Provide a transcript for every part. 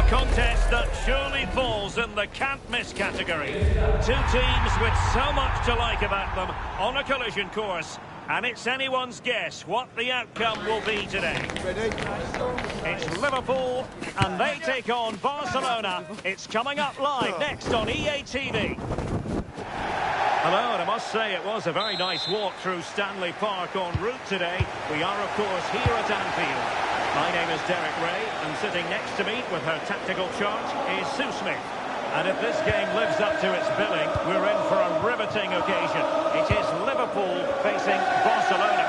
contest that surely falls in the can't-miss category. Two teams with so much to like about them on a collision course, and it's anyone's guess what the outcome will be today. It's Liverpool, and they take on Barcelona. It's coming up live next on EA TV. Hello, and I must say it was a very nice walk through Stanley Park en route today. We are, of course, here at Anfield. My name is Derek Ray, and sitting next to me with her tactical chart is Sue Smith. And if this game lives up to its billing, we're in for a riveting occasion. It is Liverpool facing Barcelona.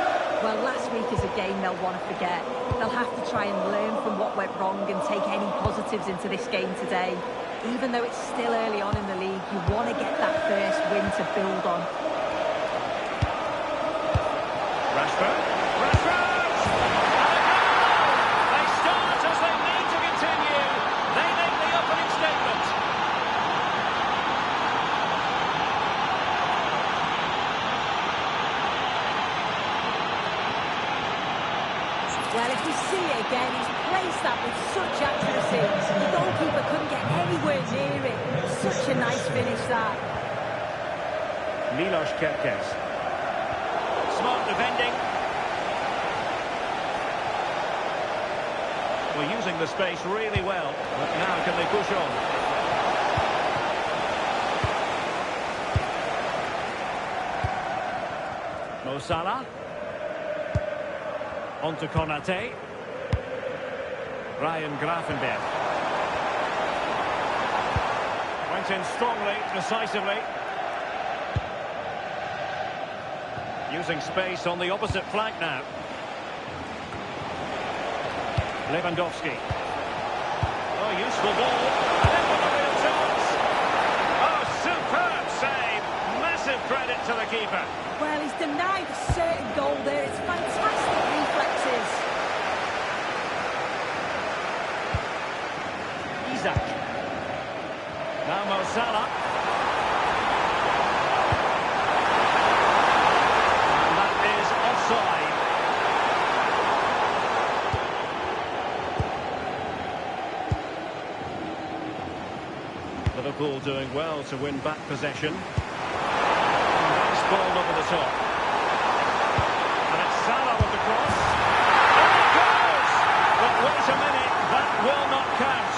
Well, last week is a game they'll want to forget. They'll have to try and learn from what went wrong and take any positives into this game today. Even though it's still early on in the league, you want to get that first win to build on. Rashford. Rashford! They start as they need to continue. They make the opening statement. Well, if we see it again, he's placed that with such accuracy. The goalkeeper couldn't get anywhere near it. Such a nice finish, that. Milos Kerkez. Smart defending. Well, using the space really well. But now can they push on? Mo Salah. On to Konate. Ryan Gravenberch. Went in strongly, decisively. Using space on the opposite flank now. Lewandowski. Oh, useful ball. And then with a real chance. Oh, superb save. Massive credit to the keeper. Well, he's denied a certain goal there. It's fantastic reflexes. Isaac. Now Mo Salah. And that is offside. Liverpool doing well to win back possession. Nice ball over the top. And it's Salah with the cross. There it goes! But wait a minute, that will not count.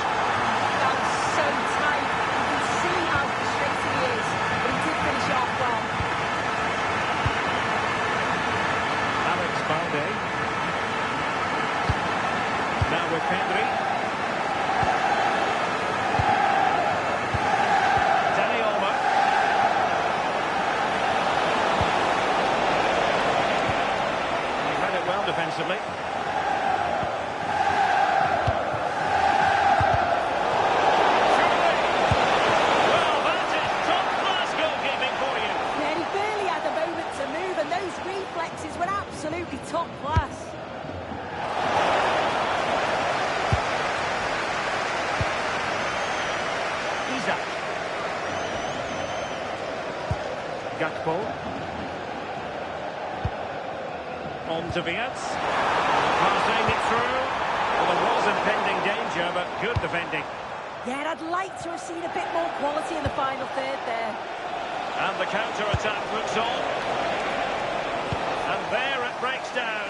That was so tight. You can see how frustrated he is, but he did finish it off well. Alex Balde. Now with Pedri. Dani Olmo. He read it well defensively. Reflexes were absolutely top class. Isaac. Gakpo. On to Vietz. Passing it through. Well, there was impending danger, but good defending. Yeah, I'd like to have seen a bit more quality in the final third there. And the counter-attack looks on. And there it breaks down.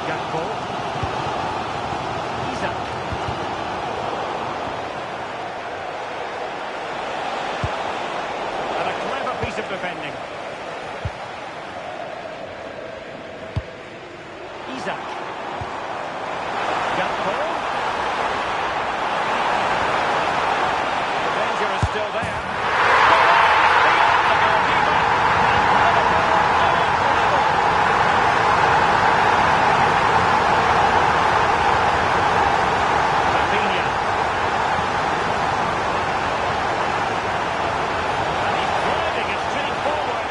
Gakpo. Isaac. And a clever piece of defending. Isaac. Gakpo. The danger is still there. And he's driving his team forward.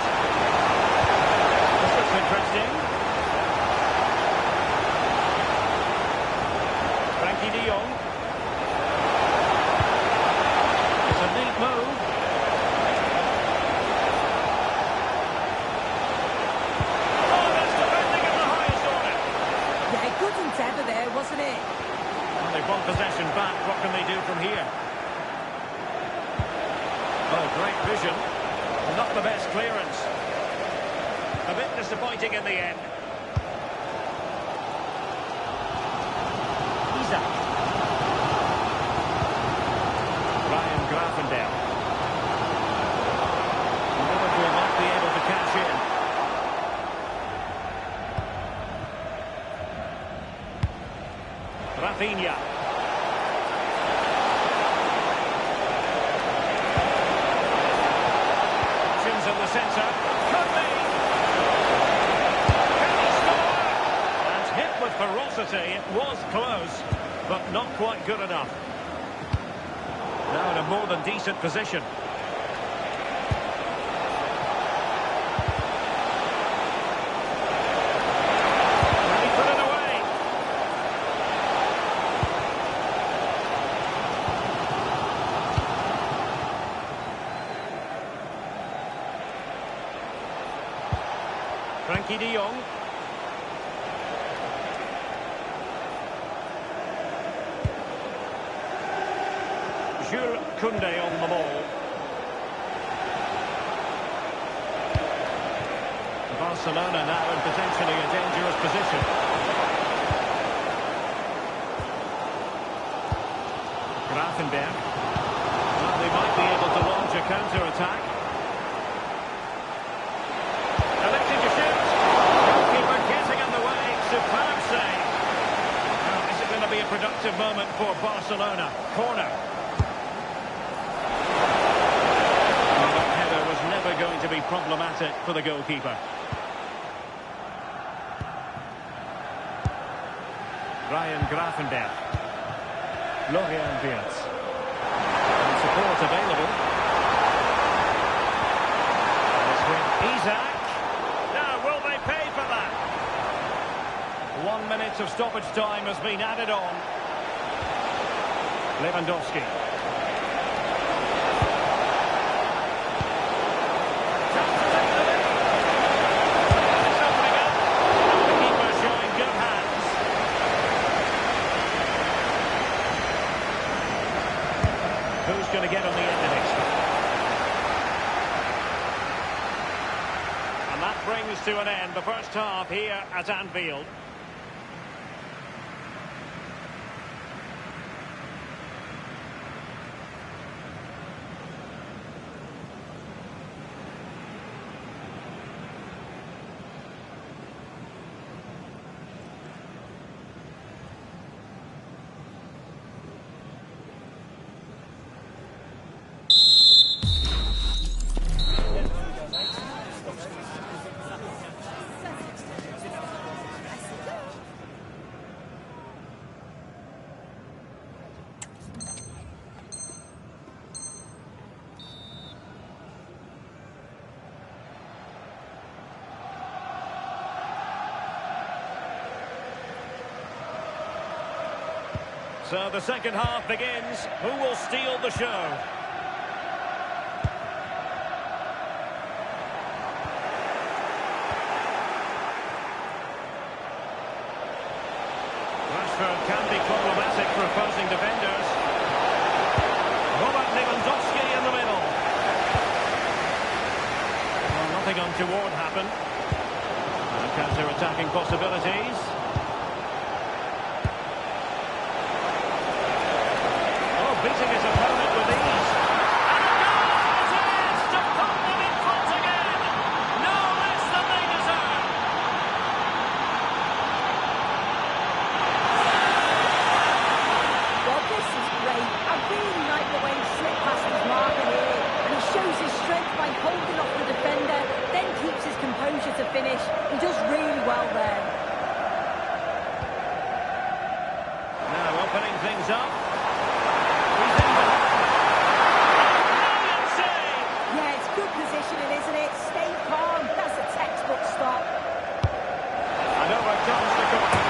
clearance. A bit disappointing in the end. Isaac. Ryan Grafendale. Liverpool might be able to catch in. Rafinha. Options in the centre. Could be. Can he score? And hit with ferocity. It was close, but not quite good enough. Now in a more than decent position. And he put it away. Frankie de Jong. Jules Koundé on the ball. Barcelona now in potentially a dangerous position. Grafenberg. Well, they might be able to launch a counter-attack. Electing to shoot. Goalkeeper getting in the way. Superb save. Now, is it going to be a productive moment for Barcelona? Corner. Never going to be problematic for the goalkeeper. Ryan Grafenberg. Florian Wirtz. And support available. It's with Isaac. Now, will they pay for that? 1 minute of stoppage time has been added on. Lewandowski. Who's going to get on the end of it? And that brings to an end the first half here at Anfield. So the second half begins. Who will steal the show? Rashford can be problematic for opposing defenders. Robert Lewandowski in the middle. Well, nothing untoward happened. And counter-attacking possibilities. Beating his opponent with ease. And a goal! It is to put them in front again. No less than they deserve. Well, this is great. I really like the way he slipped past his marker here. And he shows his strength by holding off the defender, then keeps his composure to finish. He does really well there. Now opening things up. Isn't it? Stay calm. That's a textbook stop. And over comes the corner.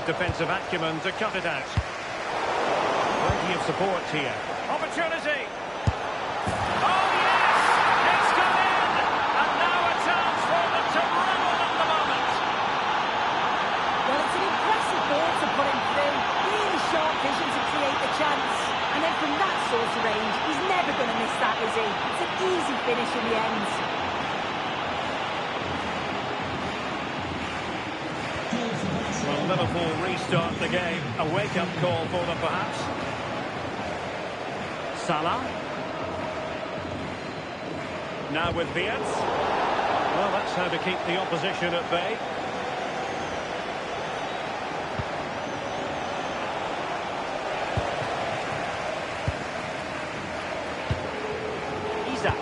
defensive acumen to cut it out. Plenty of support here. Opportunity! Oh, yes! It's gone in! And now a chance for them to run on at the moment. Well, it's an impressive ball to put him through. Really sharp vision to create the chance. And then from that sort of range, he's never going to miss that, is he? It's an easy finish in the end. Well, Liverpool restart the game. A wake-up call for them, perhaps. Salah. Now with Viet. Well, that's how to keep the opposition at bay. Isaac.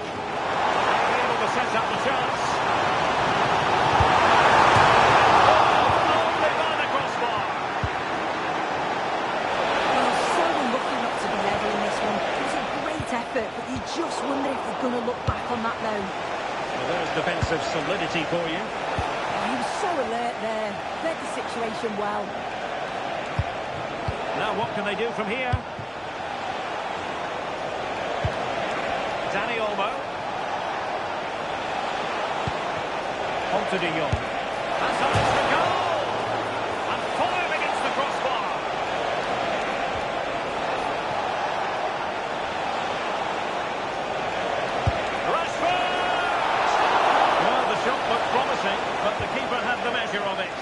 Able to set up the chance. Only by the crossbar. Well, so unlucky not to be level in this one. It was a great effort, but you just wonder if they're going to look back on that now. Well, there's defensive solidity for you. He was so alert there. Read the situation well. Now what can they do from here? Danny Olmo. On to De Jong. That's how it's the goal! And five against the crossbar. Rashford! Well, the shot looked promising, but the keeper had the measure of it.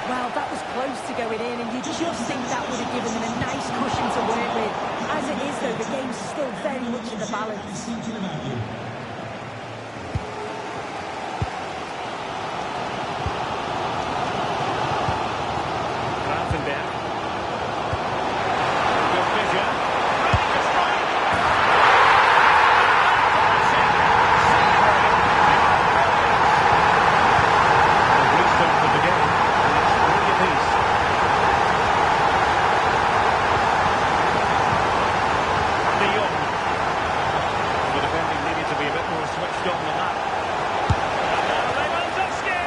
Well, that was close to going in, and you just think that would have given them a nice cushion to work with. As it is, though, the game's still very much in the balance. Gravenberch. Good vision. Ready to strike. Restart of the game. Piece. De Jong. The defending needed to be a bit more switched on than that. And now Lewandowski!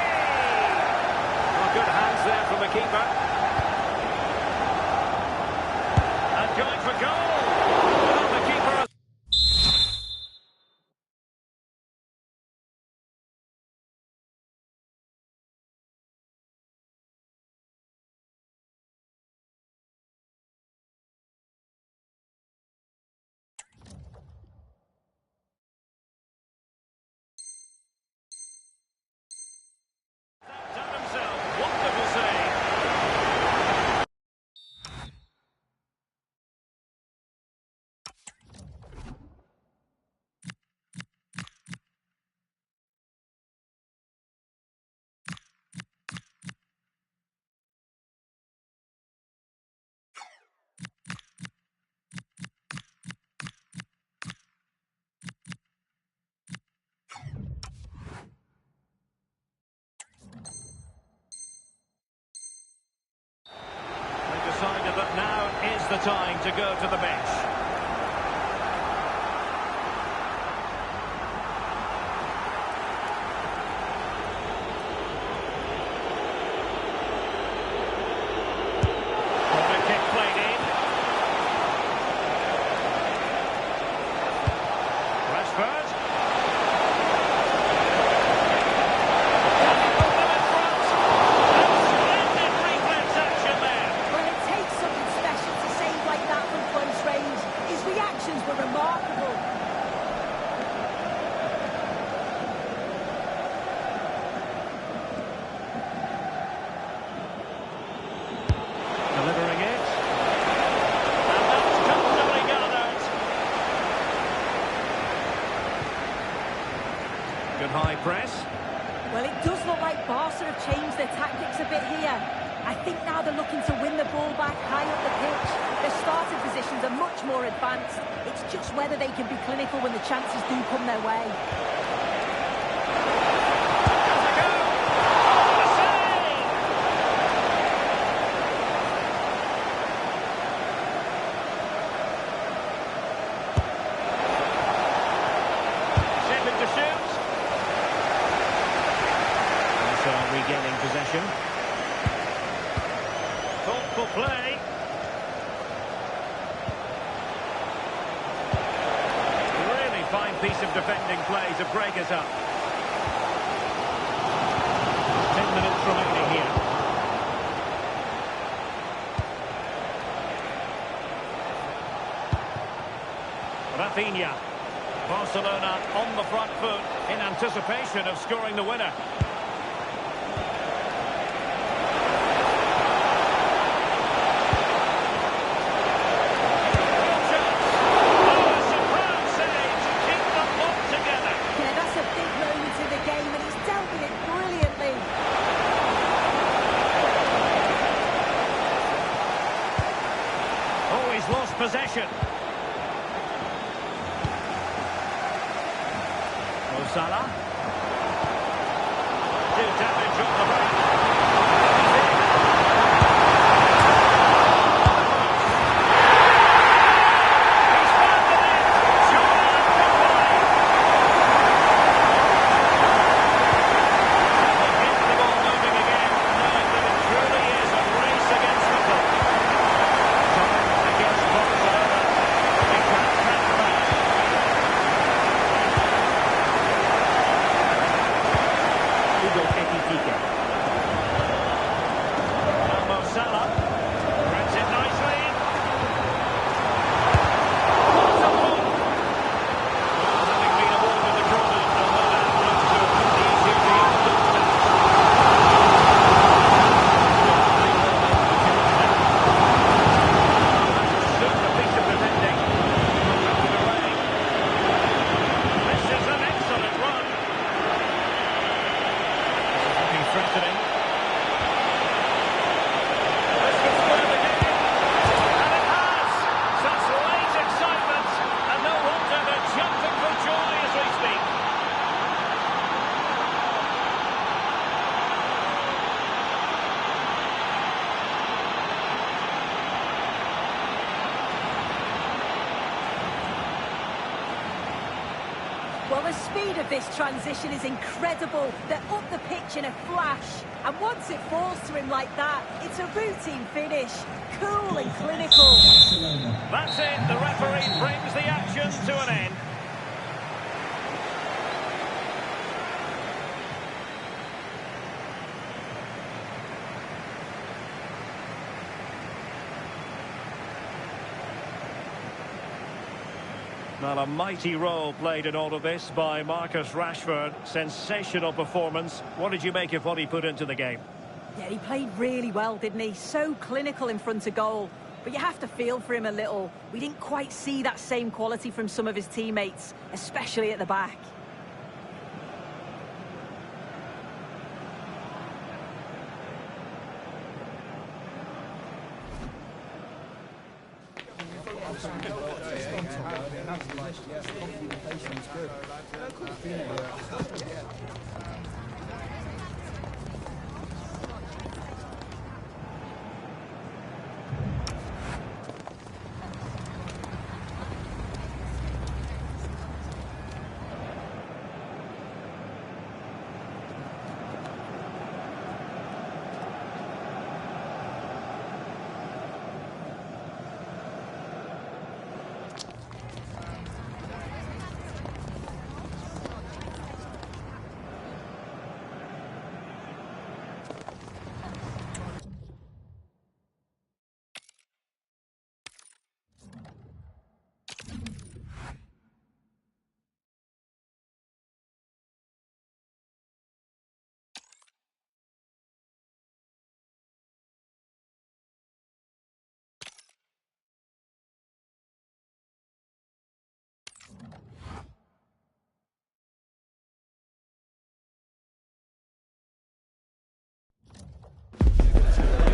Well, good hands there from the keeper. And going for goal! Well, the keeper... Done himself. Wonderful save. They decided that now is the time to go to the bench. Corner kick played in. Rashford. And he put them in front. And splendid reflex action there. Well, it takes something special to save like that from close range. His reactions were remarkable. Delivering it. And that's comfortably gathered. Good high press. Well, it does look like Barca have changed their tactics a bit here. I think now they're looking to win the ball back high up the pitch. Their starting positions are much more advanced. It's just whether they can be clinical when the chances do come their way. Has a go. Oh, the save! Shaping to shoot. And so regaining possession. Skillful play. Really fine piece of defending play to break us up. 10 minutes remaining here. Rafinha. Barcelona on the front foot in anticipation of scoring the winner. Lost possession. Mo Salah. Do damage on the break. He's found the net. Surely it can play. They get the ball moving again, knowing that it truly is a race against the clock. Against Barcelona, they can't catch back. Hugo Ekitike. Mo Salah threads it nicely. What a ball! Having been awarded the corner, although that looks to have been the easier deal looked at. Super piece of defending. Tucked it away. This is an excellent run. This is looking threatening. This could spur the game. And it has! Such late excitement. And no wonder they're jumping for joy as we speak. Well, the speed of this transition is incredible. They're up the pitch in a flash. And once it falls to him like that, it's a routine finish. Cool and clinical. That's it. The referee brings the action to an end. Well, a mighty role played in all of this by Marcus Rashford. Sensational performance. What did you make of what he put into the game? Yeah, he played really well, didn't he? So clinical in front of goal. But you have to feel for him a little. We didn't quite see that same quality from some of his teammates, especially at the back.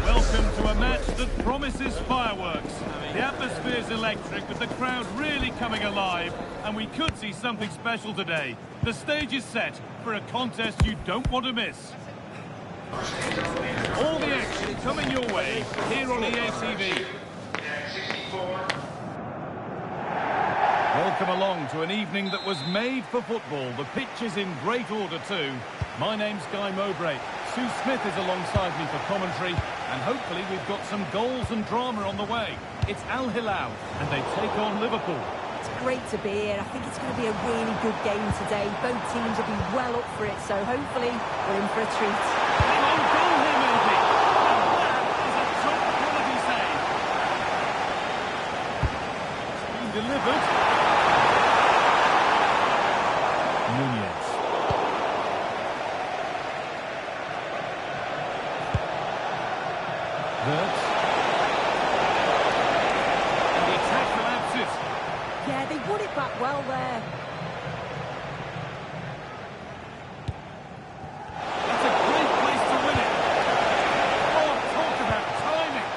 Welcome to a match that promises fireworks. The atmosphere's electric, with the crowd really coming alive, and we could see something special today. The stage is set for a contest you don't want to miss. All the action coming your way here on EA TV. Welcome along to an evening that was made for football. The pitch is in great order too. My name's Guy Mowbray. Sue Smith is alongside me for commentary, and hopefully we've got some goals and drama on the way. It's Al Hilal, and they take on Liverpool. It's great to be here. I think it's going to be a really good game today. Both teams will be well up for it, so hopefully we're in for a treat. And on goal here, maybe. And that is a top-quality save. It's been delivered. Nunez. Wirtz. And the attack collapses. Yeah, they won it back well there. That's a great place to win it. Oh, talk about timing.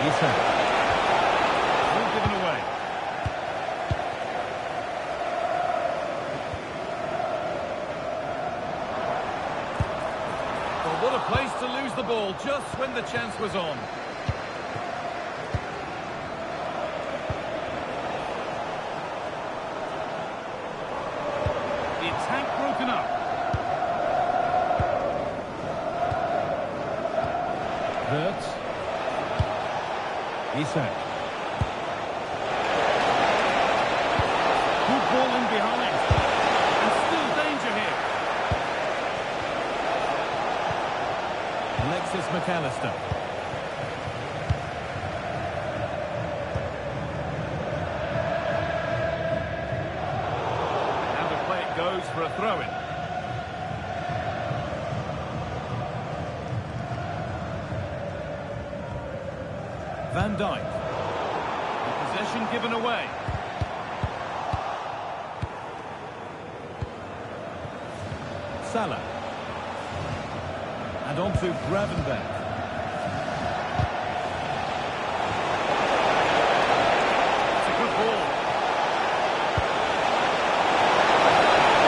Isak. All given away. Well, what a place to lose the ball just when the chance was on. The attack broken up. Wirtz. Isak. Good ball in behind. And still danger here. Alexis McAllister. Now the play it goes for a throw-in. Van Dijk. The possession given away. Salah. And on to Gravenberch. It's a good ball.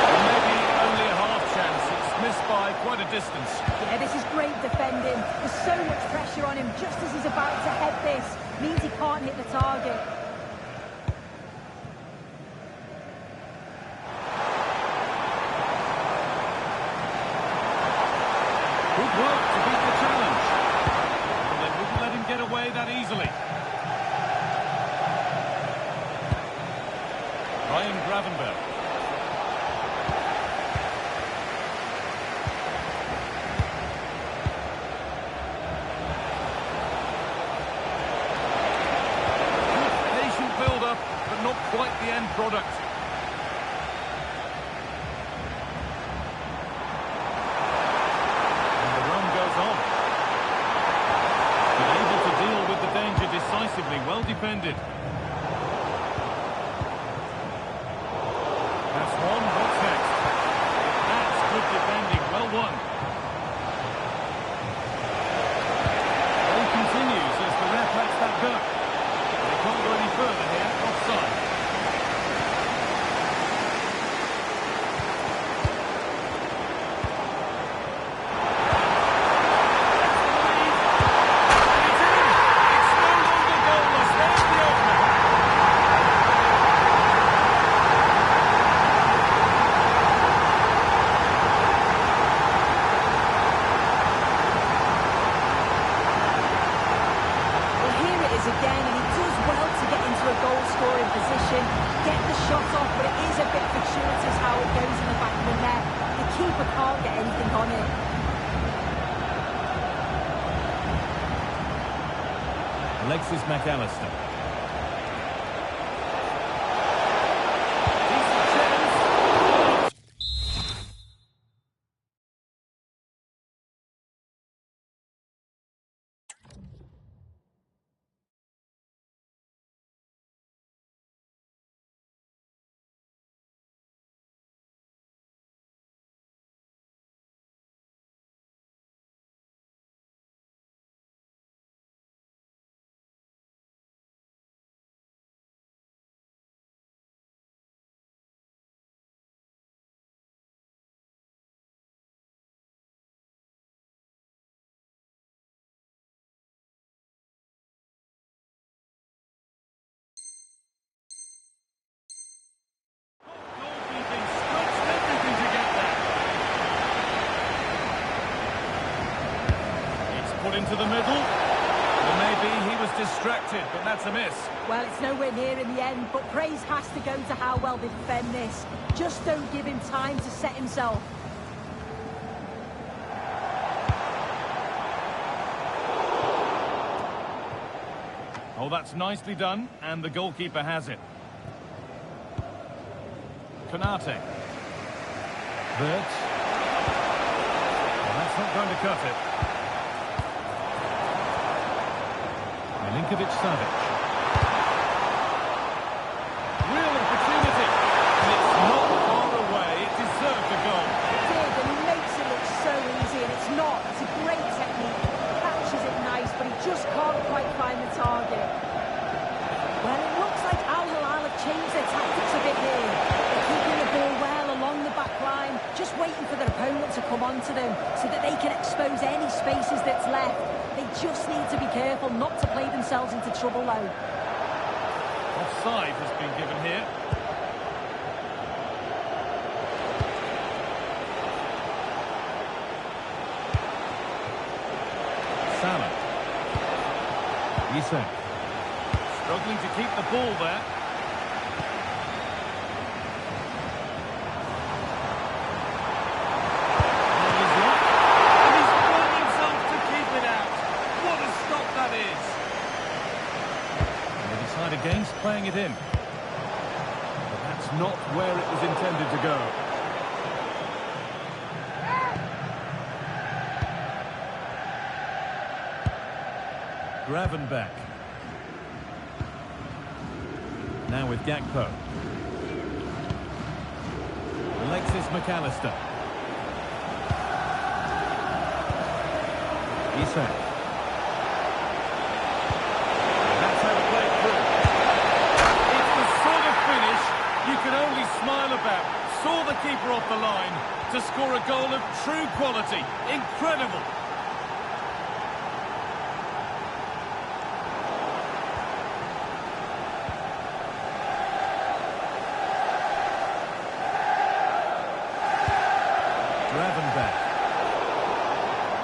And maybe only a half chance. It's missed by quite a distance. Yeah, this is great defending. There's so much pressure on him just as he's about to head this. Means he can't hit the target. Good work to beat the challenge. And they wouldn't let him get away that easily. Ryan Gravenberch. Good patient build-up, but not quite the end product. Decisively, well defended. That's one, what's next? That's good defending, well won. Play continues as the ref lets that go. They can't go any further here, offside. Again, and he does well to get into a goal-scoring position, get the shot off, but it is a bit fortuitous how it goes in the back of the net. The keeper can't get anything on it. Alexis McAllister. put into the middle. Well, maybe he was distracted, but that's a miss. Well, it's nowhere near in the end, but praise has to go to how well they defend this. Just don't give him time to set himself. Oh, that's nicely done, and the goalkeeper has it. Konate. Vert. Well, that's not going to cut it. Milinkovic-Savic. Real opportunity. And it's not far away. It deserved a goal. It did, and he makes it look so easy, and it's not. It's a great technique. Catches it nice, but he just can't quite find the target. Well, it looks like Al Hilal have changed their tactics a bit here. They're keeping the ball well along the back line, just waiting for their opponent to come onto them so that they can expose any spaces that's left. They just need to be careful not to play themselves into trouble, though. Offside has been given here. Salah. Isak. Struggling to keep the ball there. And he's brought himself to keep it out. What a stop that is. And they decide against playing it in. But that's not where it was intended to go. Gravenberch. Now with Gakpo. Alexis McAllister. Isak. That's how to play it through. It's the sort of finish you can only smile about. Saw the keeper off the line to score a goal of true quality. Incredible. Gravenberch.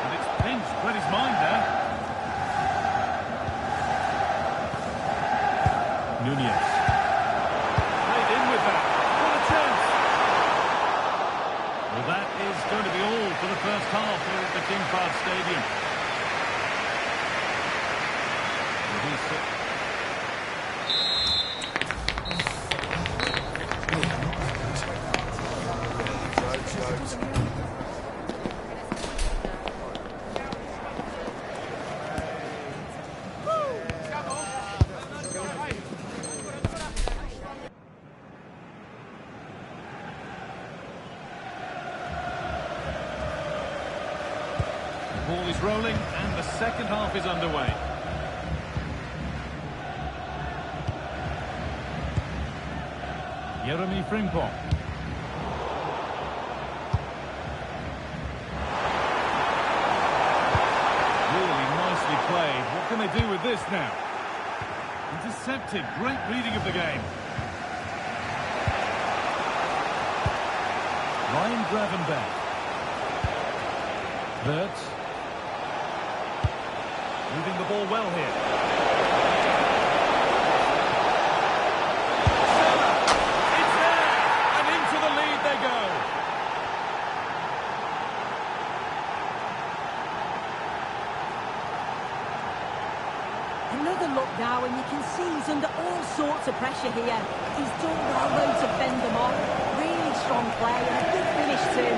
And it's pinched, read his mind there. Nunez. Played in with that. What a chance. Well, that is going to be all for the first half here at the King Fahd Stadium. The ball is rolling and the second half is underway. Jeremy Frimpong. Really nicely played. What can they do with this now? Intercepted. Great reading of the game. Ryan Gravenberch. Vert. Moving the ball well here. Salah. It's there. And into the lead they go. Another look now, and you can see he's under all sorts of pressure here. He's done well, though, to fend them off. Really strong play and a good finish, too.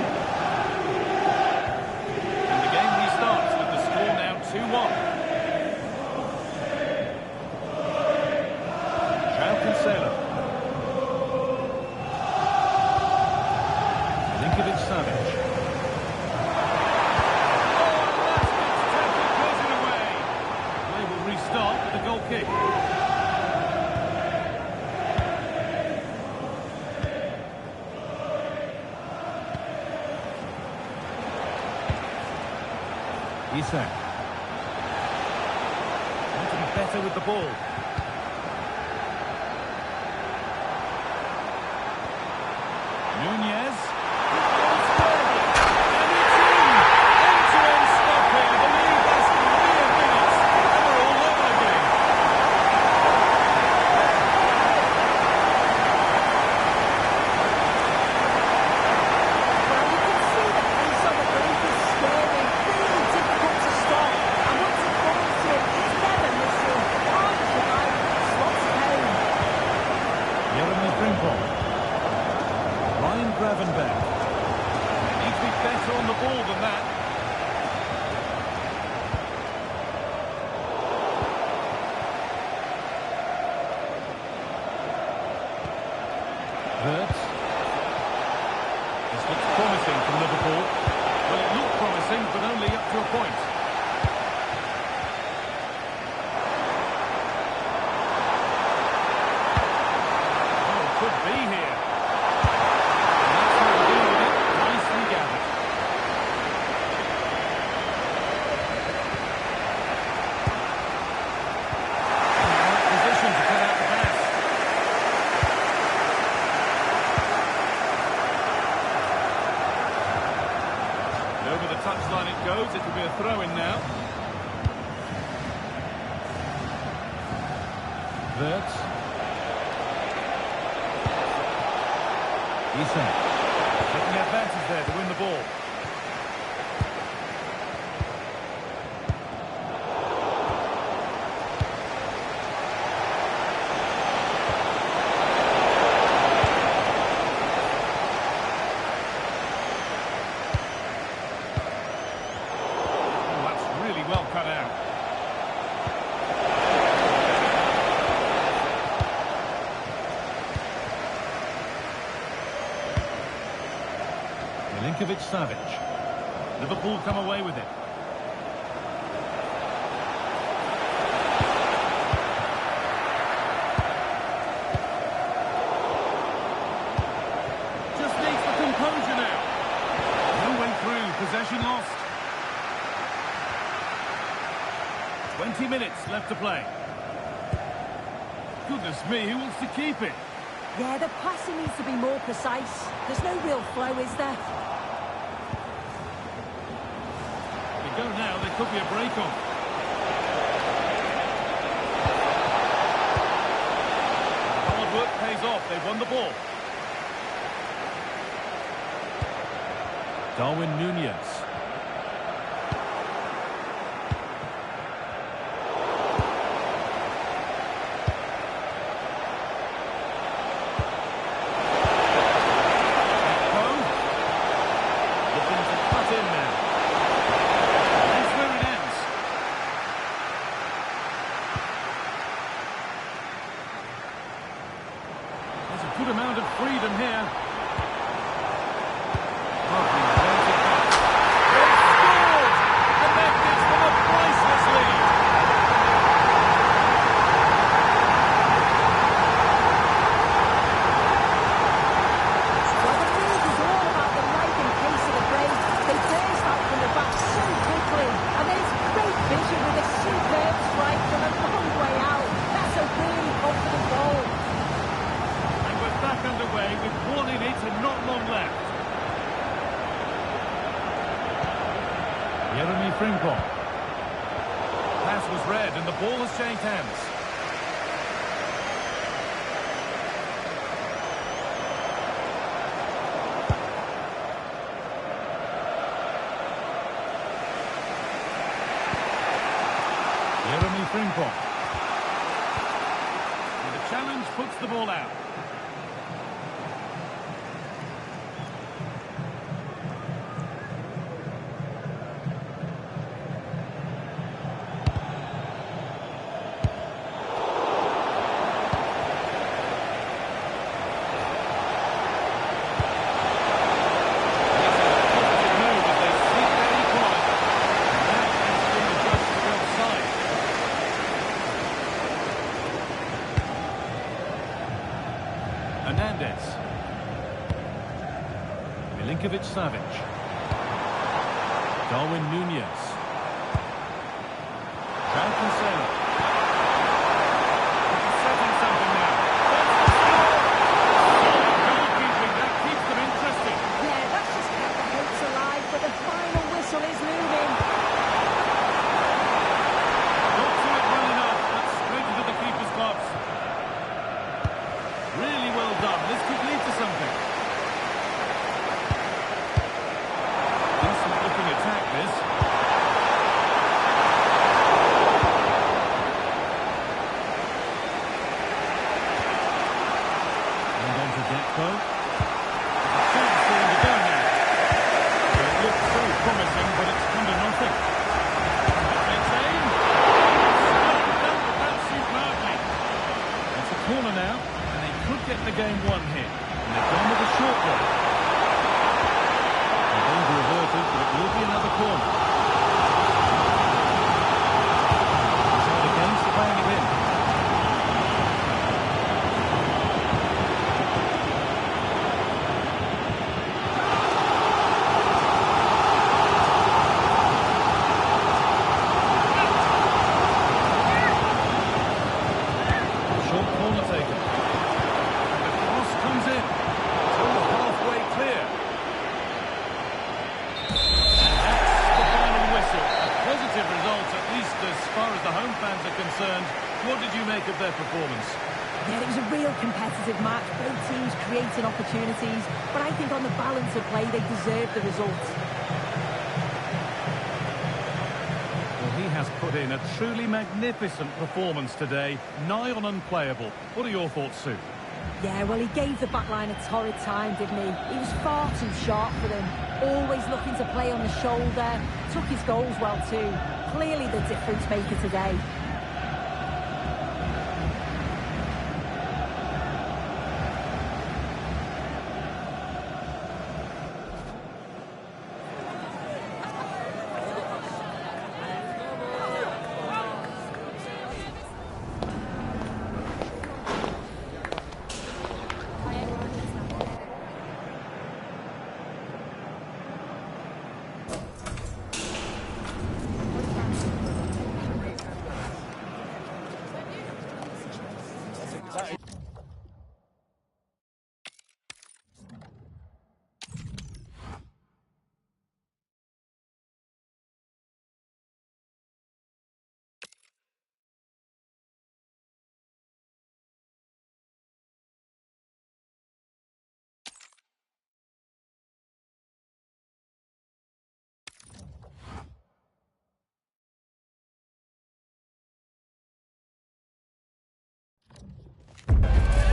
And the game restarts with the score now 2-1. Cancelo. Milinkovic-Savic. Oh, that's it away. Play will restart with a goal kick. Isak. Want to be better with the ball. Nunez. And it's in! End-to-end stop here. The lead has Wirtz. Issa. Taking advantage there to win the ball. Well cut out. Milinkovic-Savic. Liverpool come away with it. Just needs the composure now. No way through. Possession lost. 20 minutes left to play. Goodness me, who wants to keep it? Yeah, the passing needs to be more precise. There's no real flow, is there? They go now, there could be a break on. Hard work pays off, they've won the ball. Darwin Núñez. Good amount of freedom here. They've scored! And that gives them a priceless lead. Well, the league is all about the lightning pace of the break. They burst out from the back so quickly. And then it's great vision with a superb strike from a long way out. That's a really confident goal. Back underway with one in it and not long left. Jeremy Frimpong. Pass was read and the ball has changed hands. Jeremy Frimpong. And the challenge puts the ball out. Milinkovic-Savic. Darwin Núñez. Cancelo. Setting something now. Goalkeeping, that keeps them interested. Yeah, that's just kept the hopes alive, but the final whistle is looming. Got to it well enough, but straight into the keeper's box. Really well done. This could lead to something. Decent looking attack, this. And on to Gakpo. There's a chance for him to go now. It looks so promising, but it's come to nothing. Takes aim. Done with that superbly. It's a corner now, and they could get the game won here. And they've gone with a short one. They're going to revert it, but it will be another corner. He's out against playing it in. Short corner taken. The cross comes in. It's all halfway clear. And that's the final whistle. A positive result, at least as far as the home fans are concerned. what did you make of their performance? Yeah, it was a real competitive match. Both teams creating opportunities, but I think on the balance of play, they deserved the result. Well, he has put in a truly magnificent performance today, nigh on unplayable. What are your thoughts, Sue? Yeah, well, he gave the back line a torrid time, didn't he? He was far too sharp for them. Always looking to play on the shoulder. Took his goals well, too. Clearly the difference maker today.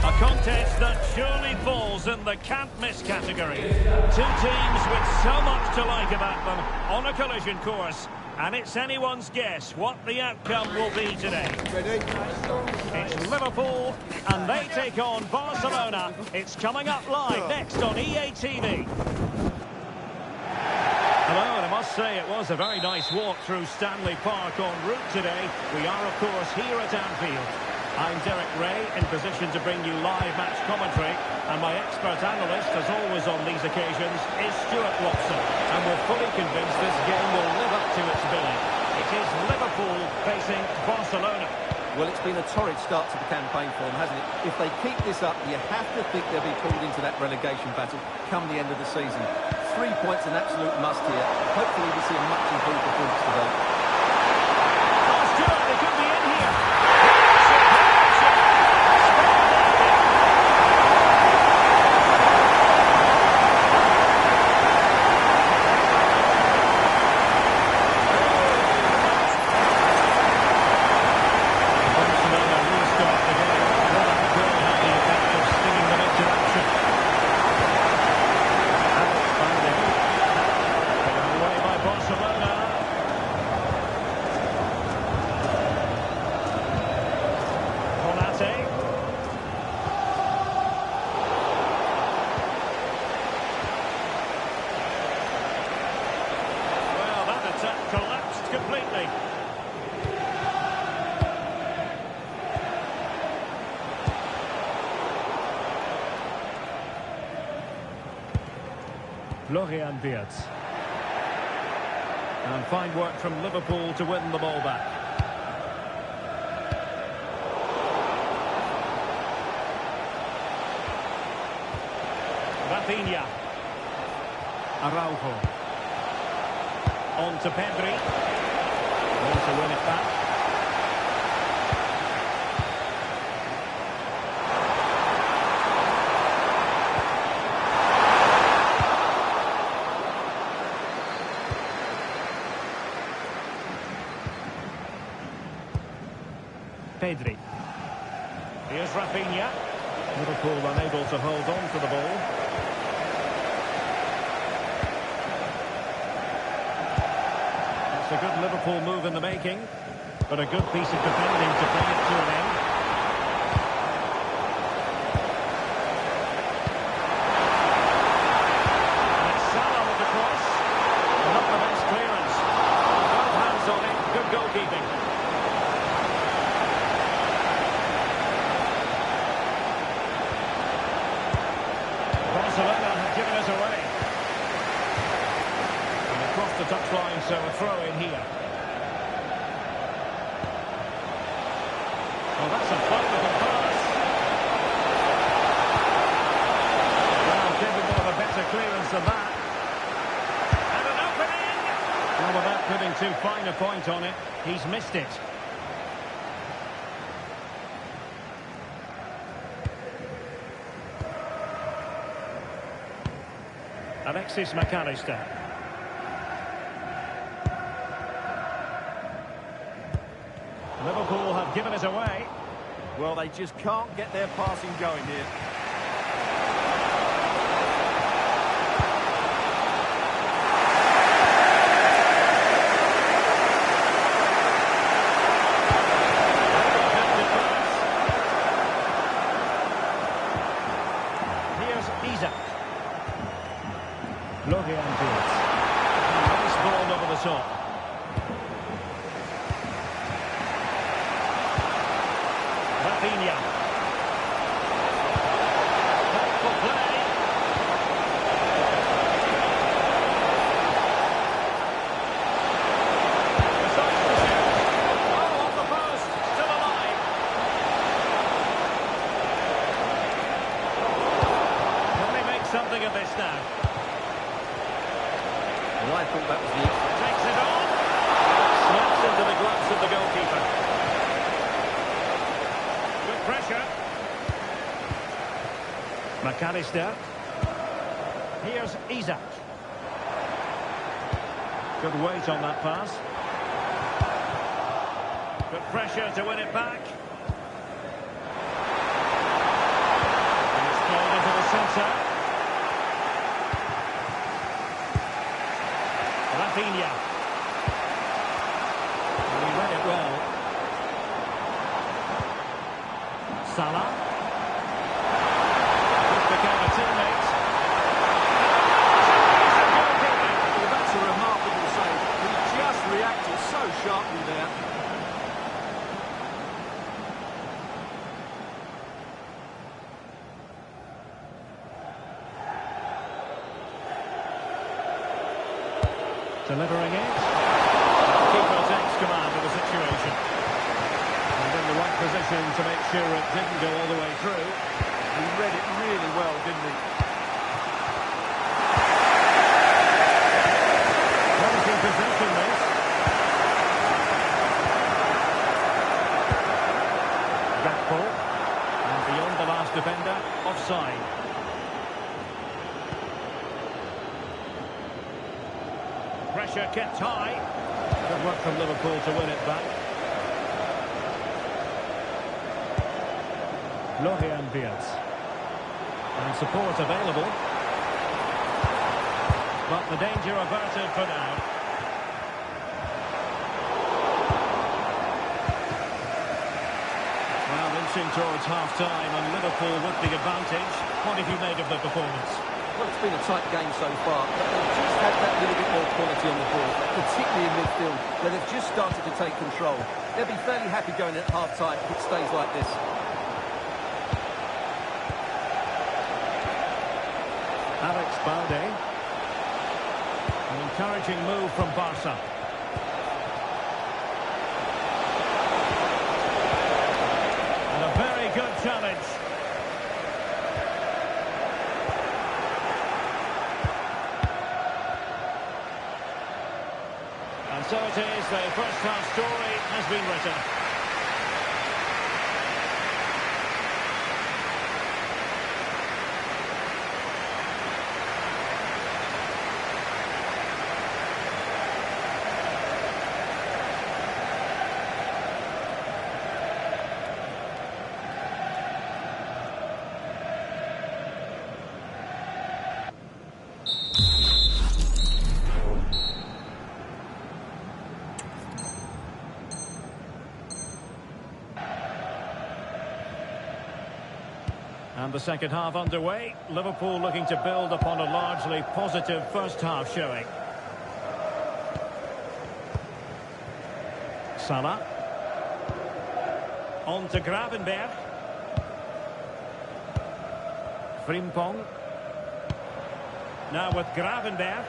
A contest that surely falls in the can't-miss category. Two teams with so much to like about them on a collision course. And it's anyone's guess what the outcome will be today. Ready? It's Liverpool, and they take on Barcelona. It's coming up live next on EA TV. Hello, and I must say it was a very nice walk through Stanley Park en route today. We are, of course, here at Anfield. I'm Derek Ray, in position to bring you live match commentary, and my expert analyst, as always on these occasions, is Stuart Watson, and we're fully convinced this game will live up to its billing. It is Liverpool facing Barcelona. Well, it's been a torrid start to the campaign for them, hasn't it? If they keep this up, you have to think they'll be pulled into that relegation battle come the end of the season. 3 points an absolute must here. Hopefully we see a much improved performance today. Oh, Stuart, they could be in here. Collapsed completely. Florian Wirtz. And fine work from Liverpool to win the ball back. Rafinha. Araujo. On to Pedri. Want to win it back. Pedri. Here's Rafinha. Liverpool unable to hold on to the ball. A good Liverpool move in the making, but a good piece of defending to bring it to an end. And it's Salah with the cross. Not the best clearance. Both hands on it. Good goalkeeping. Barcelona have given us away. Across the touchline, so a throw in here. Well, that's a fine little pass. Well, capable of a better clearance than that. And an opening! Well, without putting too fine a point on it, he's missed it. Alexis McAllister. Liverpool have given it away. Well, they just can't get their passing going here. Nice ball over the top. Rafinha. Helpful play. Decides to shoot. Oh, off the post. Still alive. Can they make something of this now? Well, I thought that was the... Takes it on. Snaps into the gloves of the goalkeeper. Good pressure. McAllister. Here's Isak. Good weight on that pass. Good pressure to win it back. And it's played into the centre. Rafinha. And he read it well. Salah. Just became a teammate. Well, that's a remarkable save. He just reacted so sharply there. Delivering it. The keeper takes command of the situation. And in the right position to make sure it didn't go all the way through. He read it really well, didn't he? Quality possession, this. Gakpo. And beyond the last defender, offside. Pressure kept high. Good work from Liverpool to win it back. Florian Wirtz. And support available. But the danger averted for now. Well, inching towards half-time and Liverpool with the advantage. What have you made of the performance? Well, it's been a tight game so far, but they've just had that little bit more quality on the ball, particularly in midfield, where they've just started to take control. They'll be fairly happy going at half-time if it stays like this. Alex Balde. An encouraging move from Barca. And a very good challenge. And so it is, the first half story has been written. And the second half underway. Liverpool looking to build upon a largely positive first half showing. Salah. On to Gravenberg. Frimpong. Now with Gravenberg.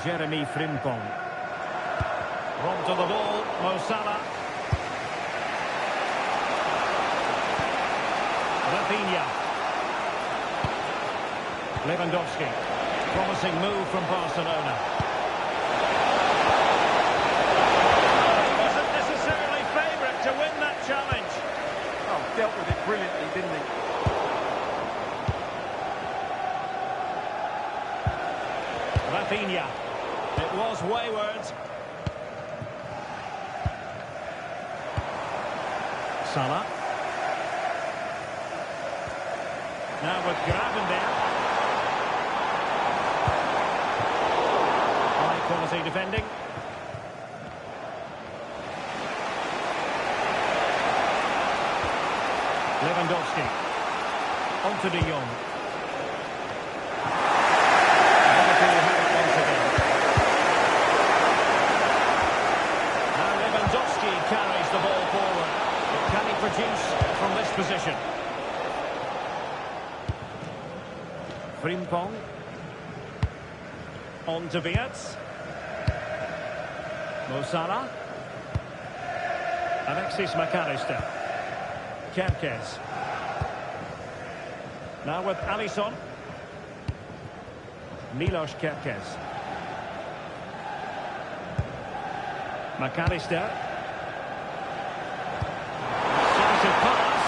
Jeremy Frimpong. From to the ball, Mo Salah. Rafinha. Lewandowski. Promising move from Barcelona. He wasn't necessarily favourite to win that challenge. Oh, dealt with brilliantly, didn't he? Rafinha. It was wayward. Salah. Now with Gravenberch. High quality defending. Lewandowski. On to De Jong. Liverpool have it once again. Now Lewandowski carries the ball forward. Can he produce from this position? Frimpong. On to Wirtz. Mo Salah. Alexis McAllister. Kerkez. Now with Alisson. Milos Kerkez. McAllister. Decisive pass.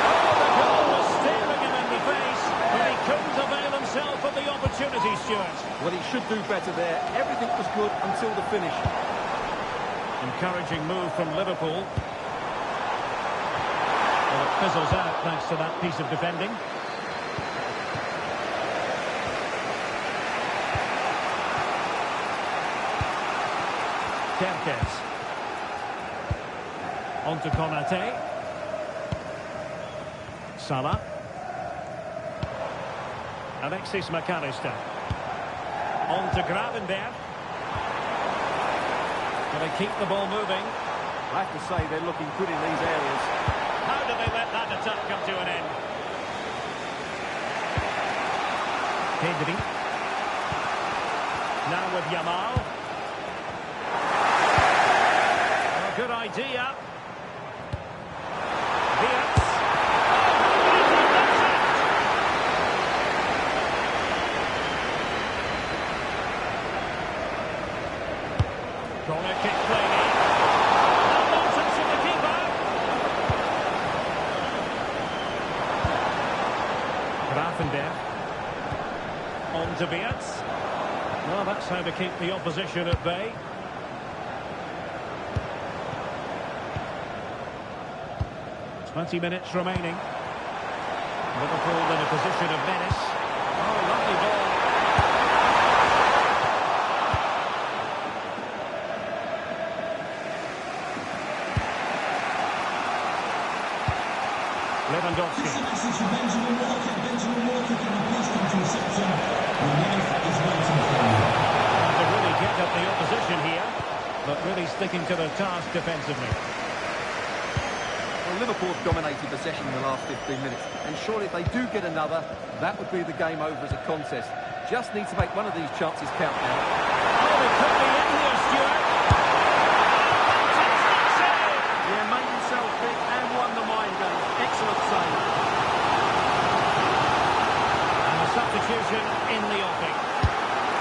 Oh, the goal was staring him in the face, but he couldn't avail himself of the opportunity, Stuart. Well, he should do better there. Everything was good until the finish. Encouraging move from Liverpool. Well, it fizzles out thanks to that piece of defending. Kerkez. On to Konate. Salah. Alexis McAllister. On to Gravenberch. Can they keep the ball moving? I have to say they're looking good in these areas. How did they let that attack come to an end? Pedri. Now with Yamal. A good idea. Wirtz. Corner kick played in. No touching the keeper. Gravenberch. On to Wirtz. Well, that's how to keep the opposition at bay. 20 minutes remaining. Liverpool in a position of menace. Oh, lovely ball. Lewandowski. This is a message from Benjamin Walker. Benjamin Walker, can you please come to reception? Your wife is waiting for you. To really get at the opposition here, but really sticking to their task defensively. Well, Liverpool have dominated possession in the last 15 minutes, and surely if they do get another, that would be the game over as a contest. Just need to make one of these chances count now. Oh, it could be in here, Stuart. Yeah, made himself big and won the mind game. Excellent save. And a substitution in the offing.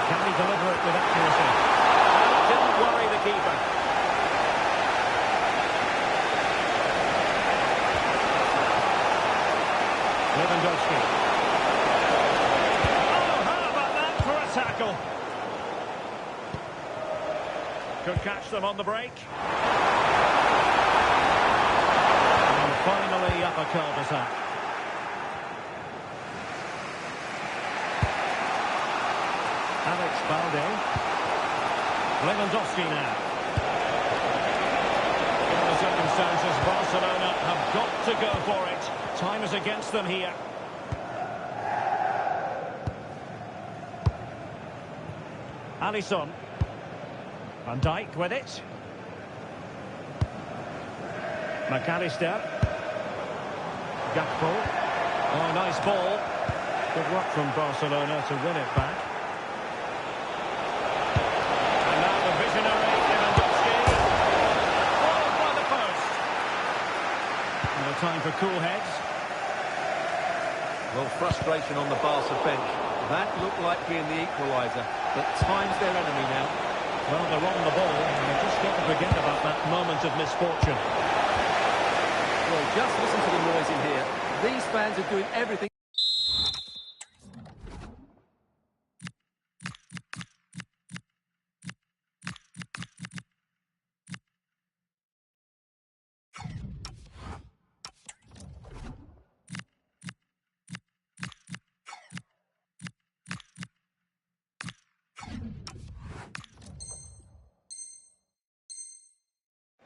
Can he deliver it with accuracy? Well, didn't worry the keeper. Lewandowski. Oh, how about that for a tackle? Could catch them on the break. And finally up a cul-de-sac. Alex Balde. Lewandowski now. In the circumstances, Barcelona have got to go for it. Time is against them here. Alisson. Van Dijk with it. McAllister. Gakpo. Oh, nice ball. Good work from Barcelona to win it back. And now the visionary Lewandowski. Followed by the post. And a time for cool heads. Well, frustration on the Barca bench. That looked like being the equaliser, but time's their enemy now. Well, they're on the ball, and you just got to forget about that moment of misfortune. Well, just listen to the noise in here. These fans are doing everything.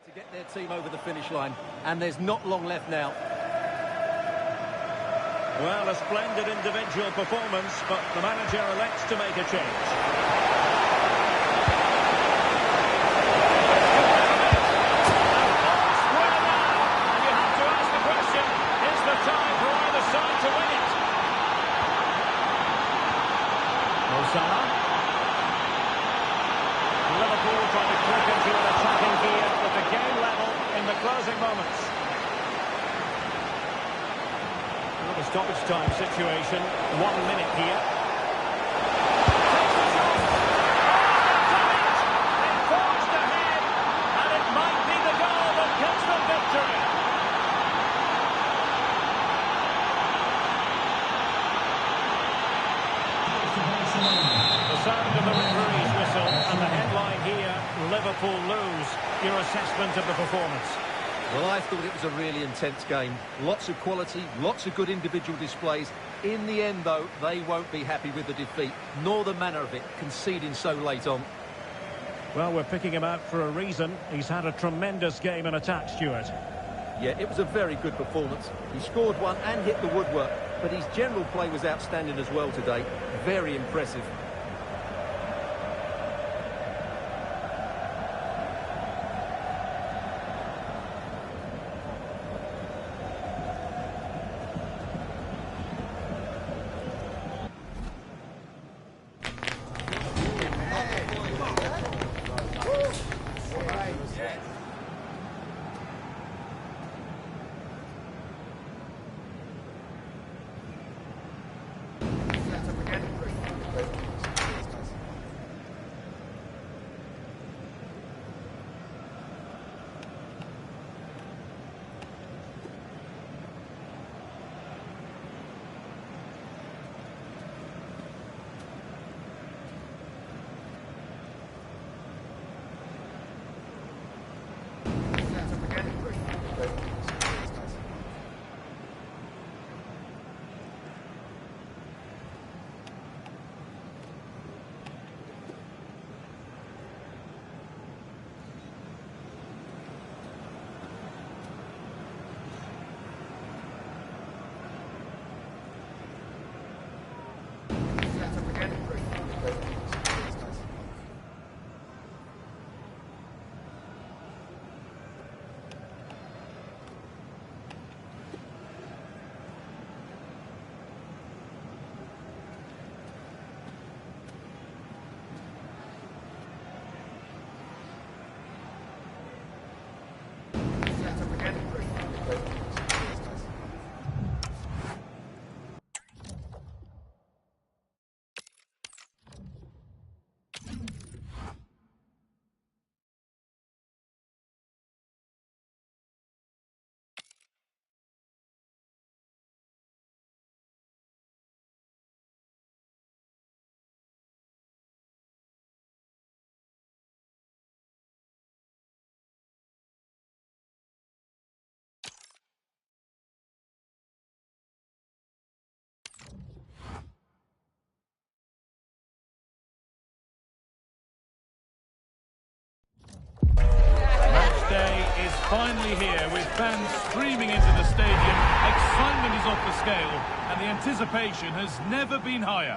To get their team over the finish line, and there's not long left now. Well, a splendid individual performance, but the manager elects to make a change. Square now, and you have to ask the question, is the time for either side to win it? Mo Salah. Liverpool trying to click into an attacking gear with the game level in the closing moments. A stoppage time situation, 1 minute here. Takes the shot. Done it! They forged ahead, and it might be the goal that gives them victory. The sound of the referee's whistle, and the headline here, Liverpool lose. Your assessment of the performance? Well, I thought it was a really intense game. Lots of quality, lots of good individual displays. In the end, though, they won't be happy with the defeat, nor the manner of it, conceding so late on. Well, we're picking him out for a reason. He's had a tremendous game in attack, Stuart. Yeah, it was a very good performance. He scored one and hit the woodwork, but his general play was outstanding as well today. Very impressive. Day is finally here with fans streaming into the stadium. Excitement is off the scale and the anticipation has never been higher.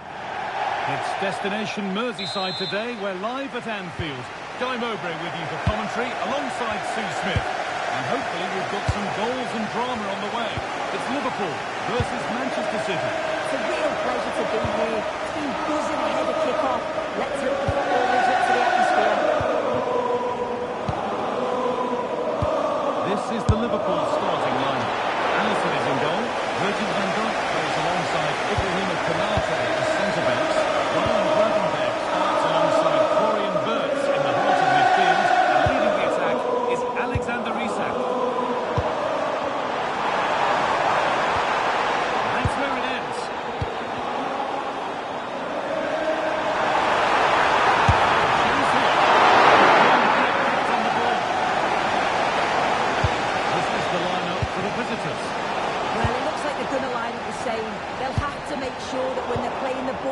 It's destination Merseyside today. We're live at Anfield. Guy Mowbray with you for commentary alongside Sue Smith. And hopefully we've got some goals and drama on the way. It's Liverpool versus Manchester City. It's a real pleasure to be here. Team buzzing ahead of kick-off. Let's hope the football lives up to the atmosphere. This is the Liverpool starting line. Alisson is in goal. Virgil van Dijk plays alongside Ibrahim Konate as centre-backs. Ryan Gravenberch starts alongside Florian Wirtz in the heart of midfield. And leading the attack is Alexander Isak.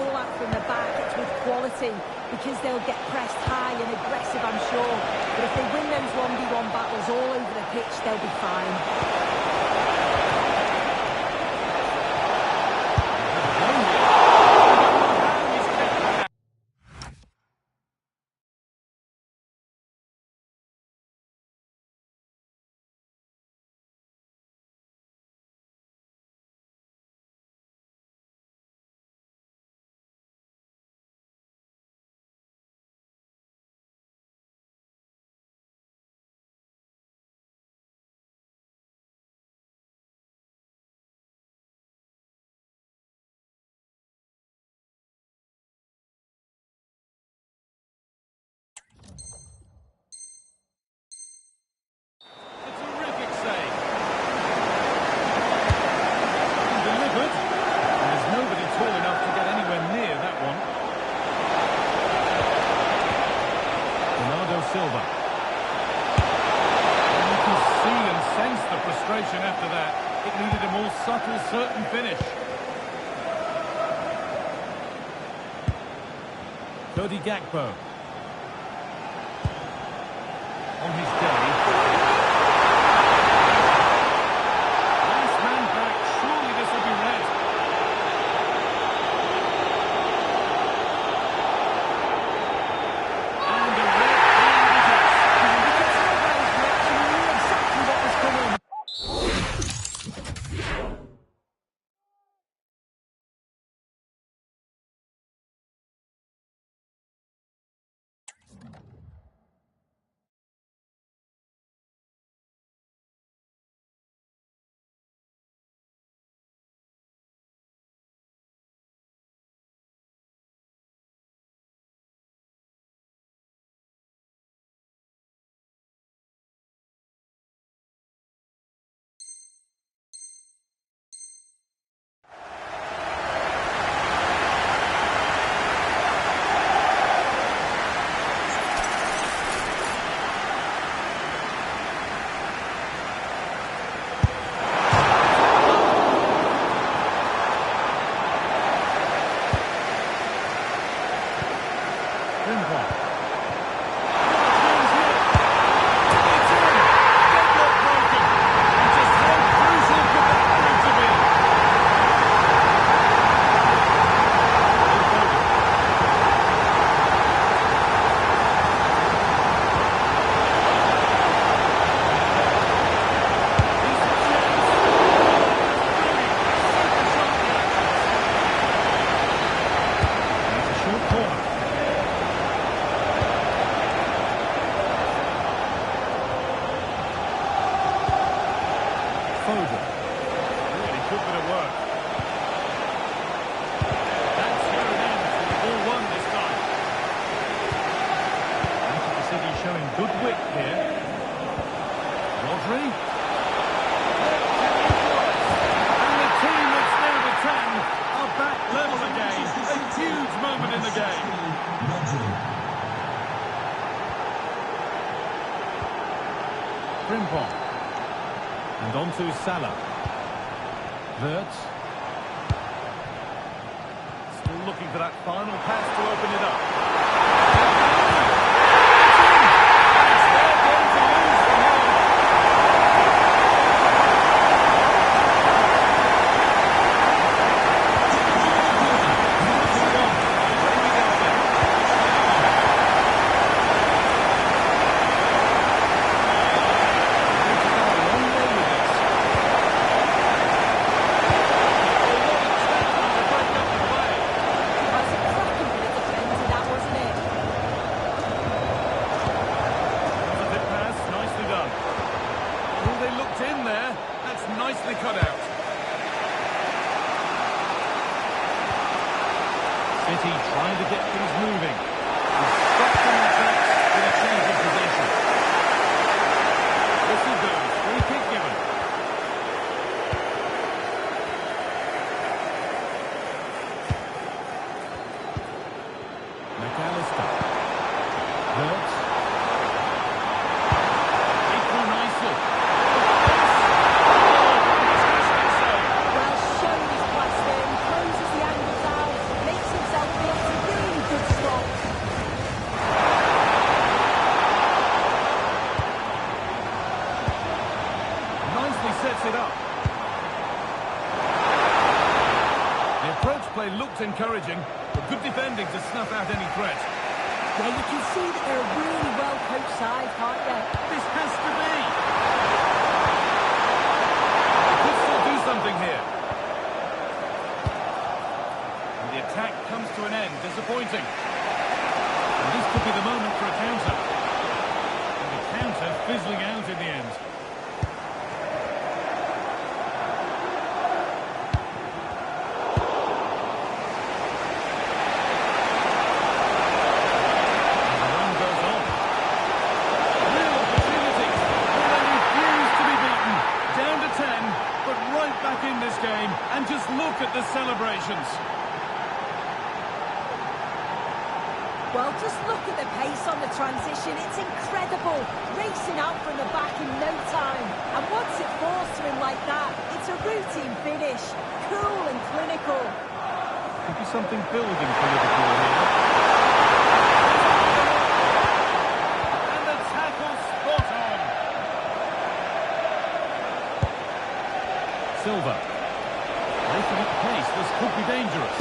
ball out from the back, it's with quality, because they'll get pressed high and aggressive, I'm sure. But if they win those 1v1 battles all over the pitch, they'll be fine. Silva. And you can see and sense the frustration after that. It needed a more subtle, certain finish. Cody Gakpo. On his day. Last man back. Surely this will be red. Really good bit of work. That's where it ends. All one this time. Manchester City showing good wit here. Rodri. And the team that's near the 10 are back level again. A huge moment in the game. Frimpong. And on to Salah. Wirtz. Still looking for that final pass to open it up. It's their game to lose from here. Nicely cut out. City trying to get things moving. He's stopped in the tracks with a change of possession. Whistle goes. Free kick given. McAllister. Wirtz. Equal nicely. encouraging, but good defending to snuff out any threat. Yeah, you can see that they're a really well-coached side, can't you? This has to be! They could still do something here. And the attack comes to an end, disappointing. And this could be the moment for a counter. And the counter fizzling out in the end. And just look at the celebrations. Well, just look at the pace on the transition. It's incredible. Racing out from the back in no time. And once it falls to him like that, it's a routine finish. Cool and clinical. Could be something building for Liverpool here. And the tackle spot on. Silva. Making up pace, this could be dangerous.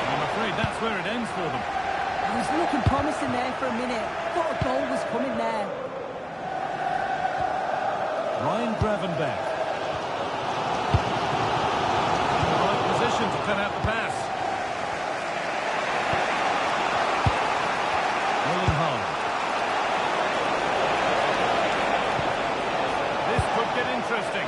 I'm afraid that's where it ends for them. He was looking promising there for a minute. Thought a goal was coming there. Ryan Gravenberch. In the right position to cut out the pass. Rolling hard. This could get interesting.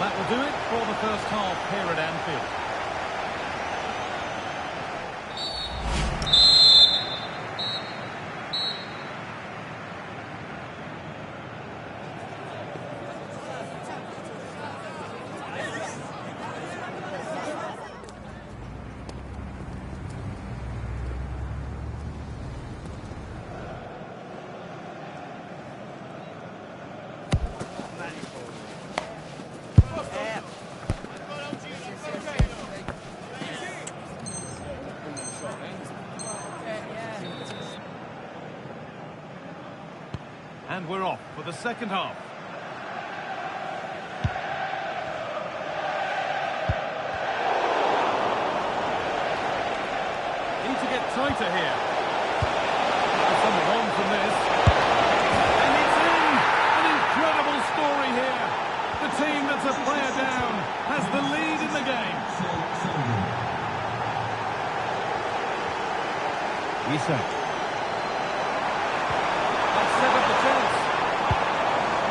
That will do it for the first half here at Anfield. And we're off for the second half. Need to get tighter here. Something on from this. And it's in! An incredible story here. The team that's a player down has the lead in the game. Isak. Set up the chance.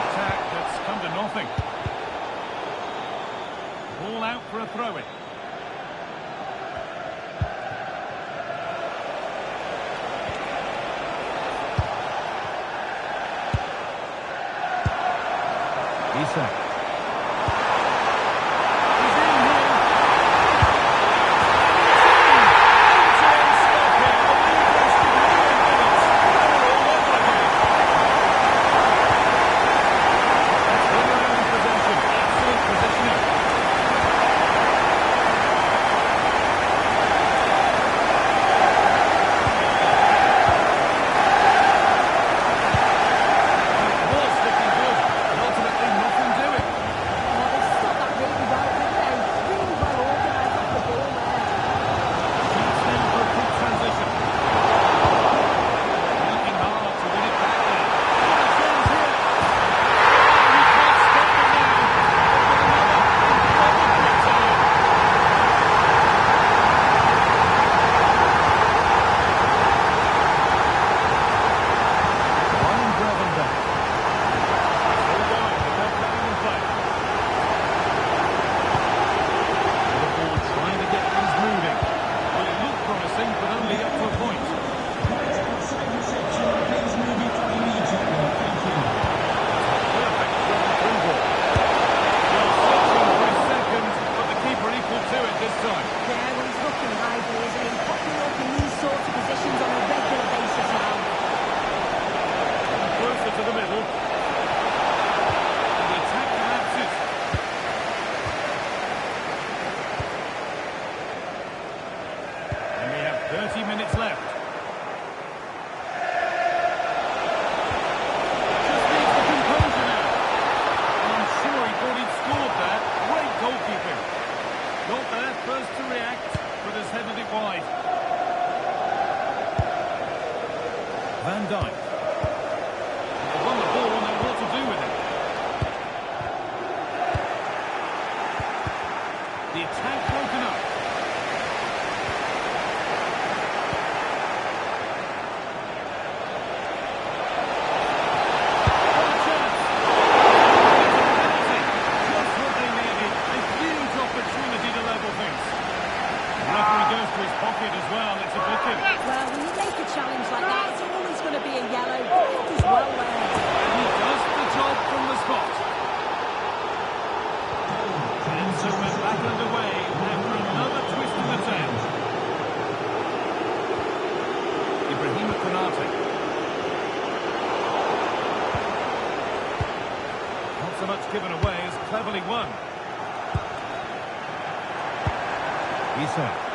Attack that's come to nothing. Ball out for a throw-in. Isak. He's in here. End-to-end stop here. The lead rested mere minutes. They're all over again. Excellent positioning. It was looking good, but ultimately nothing doing. given away is cleverly won. Isa.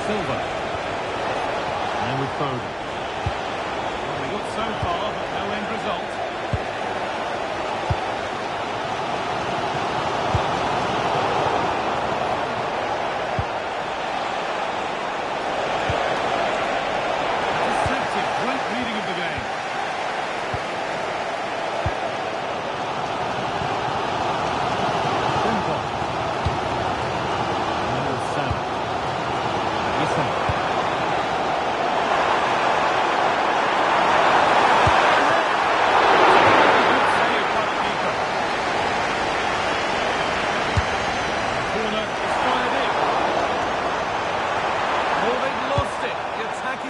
Silva. And with Foden. Well, we look so far, but no end result. Deceptive, great reading of the game. Simple. And Salah.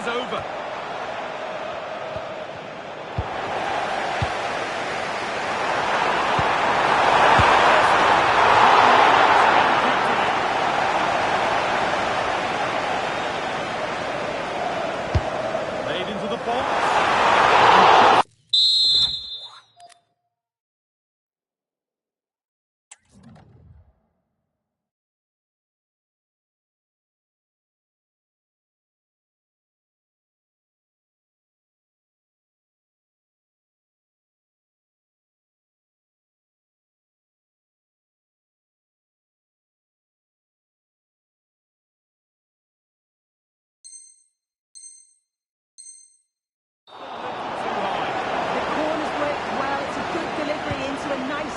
Over. Played into the box.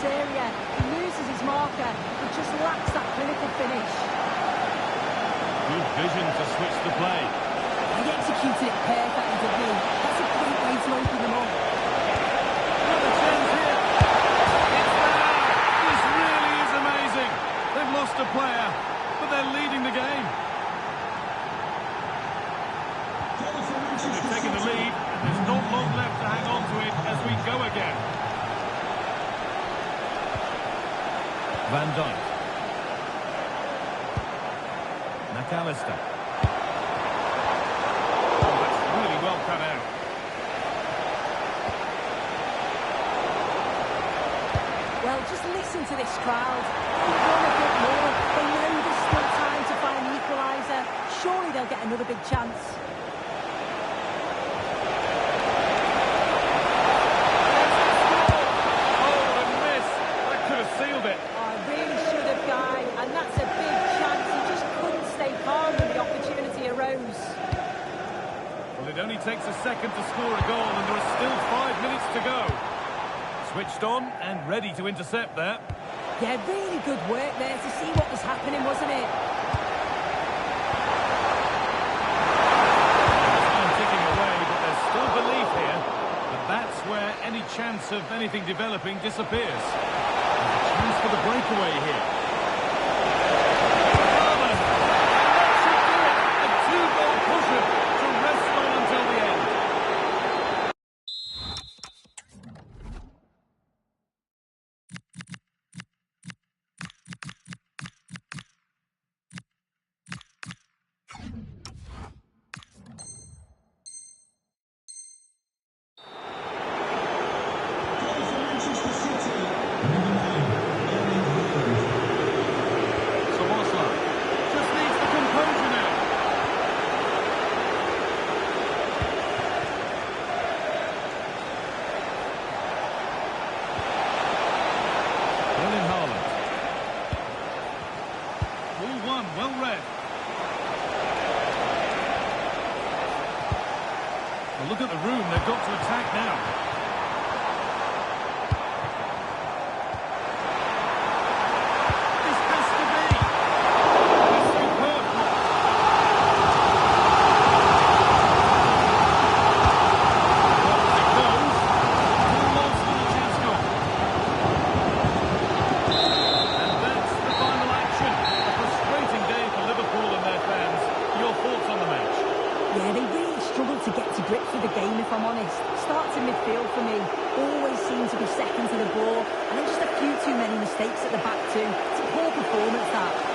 Area. He loses his marker, but just lacks that clinical finish. Good vision to switch the play. He executed it perfectly, didn't he? That's a great way to open them up. Another chance here. It's there. This really is amazing. They've lost a player, but they're leading the game. They've taken the lead, and there's not long left to hang on to it as we go again. Van Dijk. McAllister. Oh, that's really well cut out. Well, just listen to this crowd. They want a bit more. They know there's still time to find the equaliser. Surely they'll get another big chance. Oh, a miss. That could have sealed it. Really should have, Guy, and that's a big chance. He just couldn't stay calm when the opportunity arose. Well, it only takes a second to score a goal, and there are still 5 minutes to go. Switched on and ready to intercept there. Yeah, really good work there to see what was happening, wasn't it? Time ticking away, but there's still belief here. But that's where any chance of anything developing disappears. Chance for the breakaway here. That should do it. A two-goal pusher to rest on until the end. Well read. Well, look at the room they've got to attack now. This has to be. That's superb. Well, it goes. Too lost for the chance goal. And that's the final action. A frustrating day for Liverpool and their fans. Your thoughts on the match? Yeah, they really struggled to get to grips with the game, if I'm honest. Starts in midfield for me. Always seems to be second to the ball. And then just a few too many mistakes at the back too. It's a poor performance, that.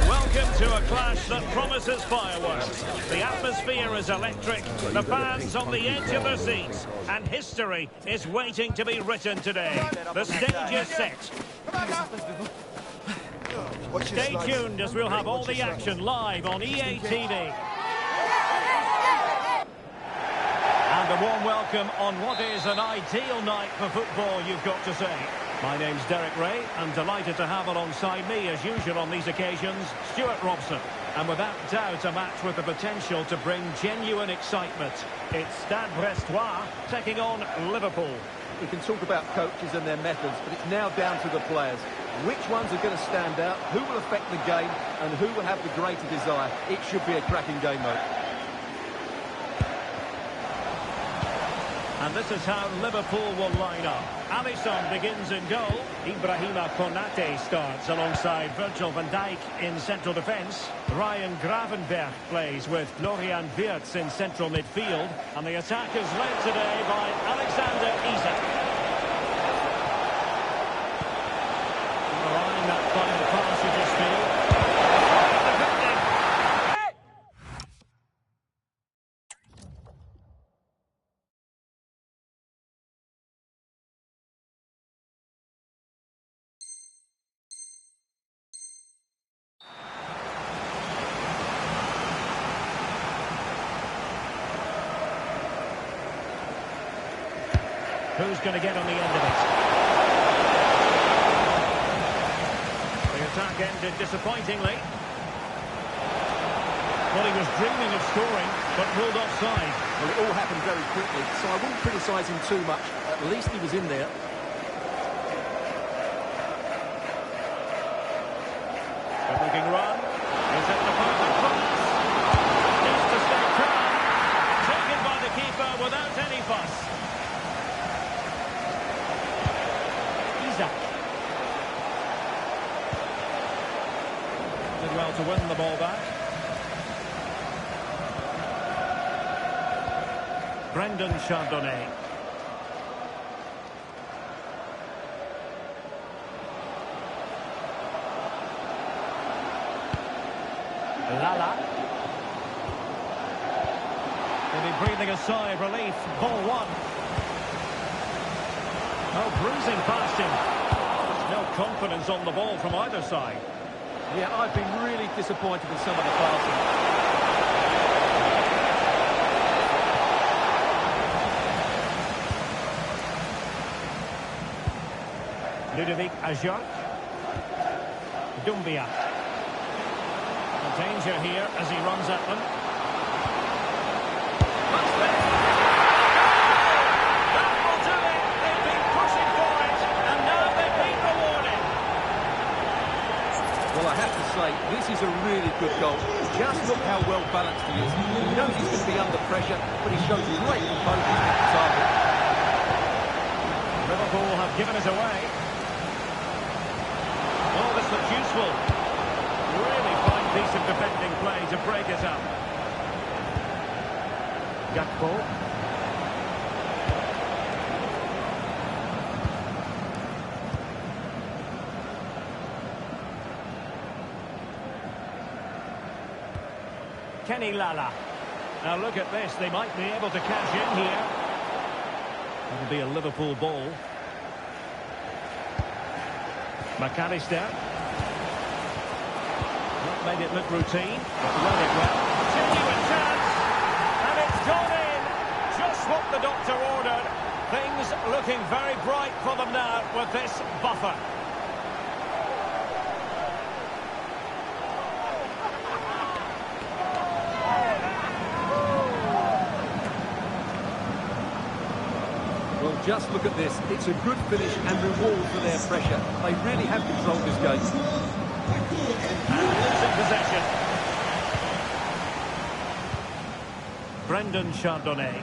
Welcome to a clash that promises fireworks. The atmosphere is electric, the fans on the edge of their seats, and history is waiting to be written today. The stage is set. Stay tuned as we'll have all the action live on EA TV. And a warm welcome on what is an ideal night for football, you've got to say. My name's Derek Ray. I'm delighted to have alongside me, as usual on these occasions, Stuart Robson. And without doubt, a match with the potential to bring genuine excitement. It's Stade Brestois taking on Liverpool. We can talk about coaches and their methods, but it's now down to the players. Which ones are going to stand out, who will affect the game, and who will have the greater desire. It should be a cracking game, mate. And this is how Liverpool will line up. Alisson begins in goal. Ibrahima Konate starts alongside Virgil van Dijk in central defence. Ryan Gravenberch plays with Florian Wirtz in central midfield. And the attack is led today by Alexander Isak. Allowing that final pass, you just feel. Who's going to get on the end of it? The attack ended disappointingly. Well, he was dreaming of scoring, but ruled offside. Well, it all happened very quickly, so I wouldn't criticise him too much. At least he was in there. Good looking run. Is it the perfect cross? Needs to stay calm. Taken by the keeper without any fuss. Isak. Did well to win the ball back. Brendan Chardonnay. Lala. They'll be breathing a sigh of relief. Ball one. Oh, bruising past him. There's no confidence on the ball from either side. Yeah, I've been really disappointed with some of the passing. Ludovic Ajak. Dumbia. Danger here as he runs at them. That will do it. They've been pushing for it, and now they've been rewarded. Well, I have to say, this is a really good goal. Just look how well balanced he is. He knows he's going to be under pressure, but he shows great composure at the target. Liverpool have given it away. Oh, this looks useful. Really fine piece of defending play to break it up. Gakpo. Kenny Lala. Now look at this, they might be able to cash in here. It'll be a Liverpool ball. McAllister. Not made it look routine, but read it well. Genuine chance, and it's gone in. Just what the doctor ordered. Things looking very bright for them now with this buffer. Well, just look at this. It's a good finish and reward for their pressure. They really have controlled this game. And losing possession. Brendan Chardonnay.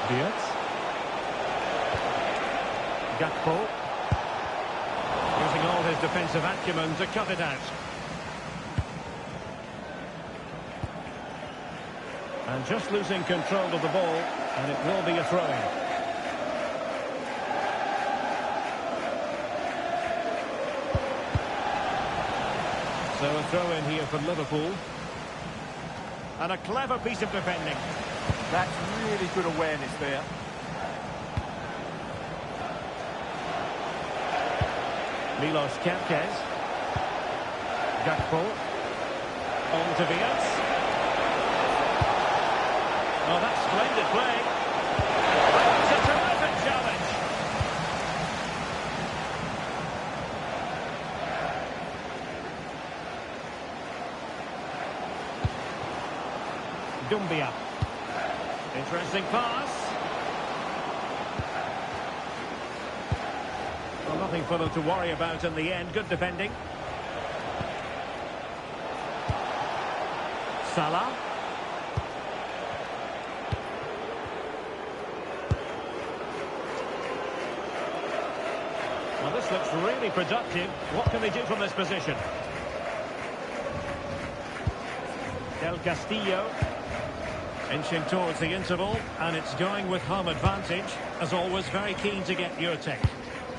Diaz. Gakpo. Using all his defensive acumen to cut it out. And just losing control of the ball, and it will be a throw-in. So a throw-in here for Liverpool. And a clever piece of defending. That's really good awareness there. Milos Kerkez. Gakpo. On to Diaz. Oh, that's splendid play. It's a terrific challenge. Dumbia. Interesting pass. Well, nothing for them to worry about in the end. Good defending. Salah. Well, this looks really productive. What can they do from this position? Del Castillo. Inching towards the interval, and it's going with home advantage. As always, very keen to get your take.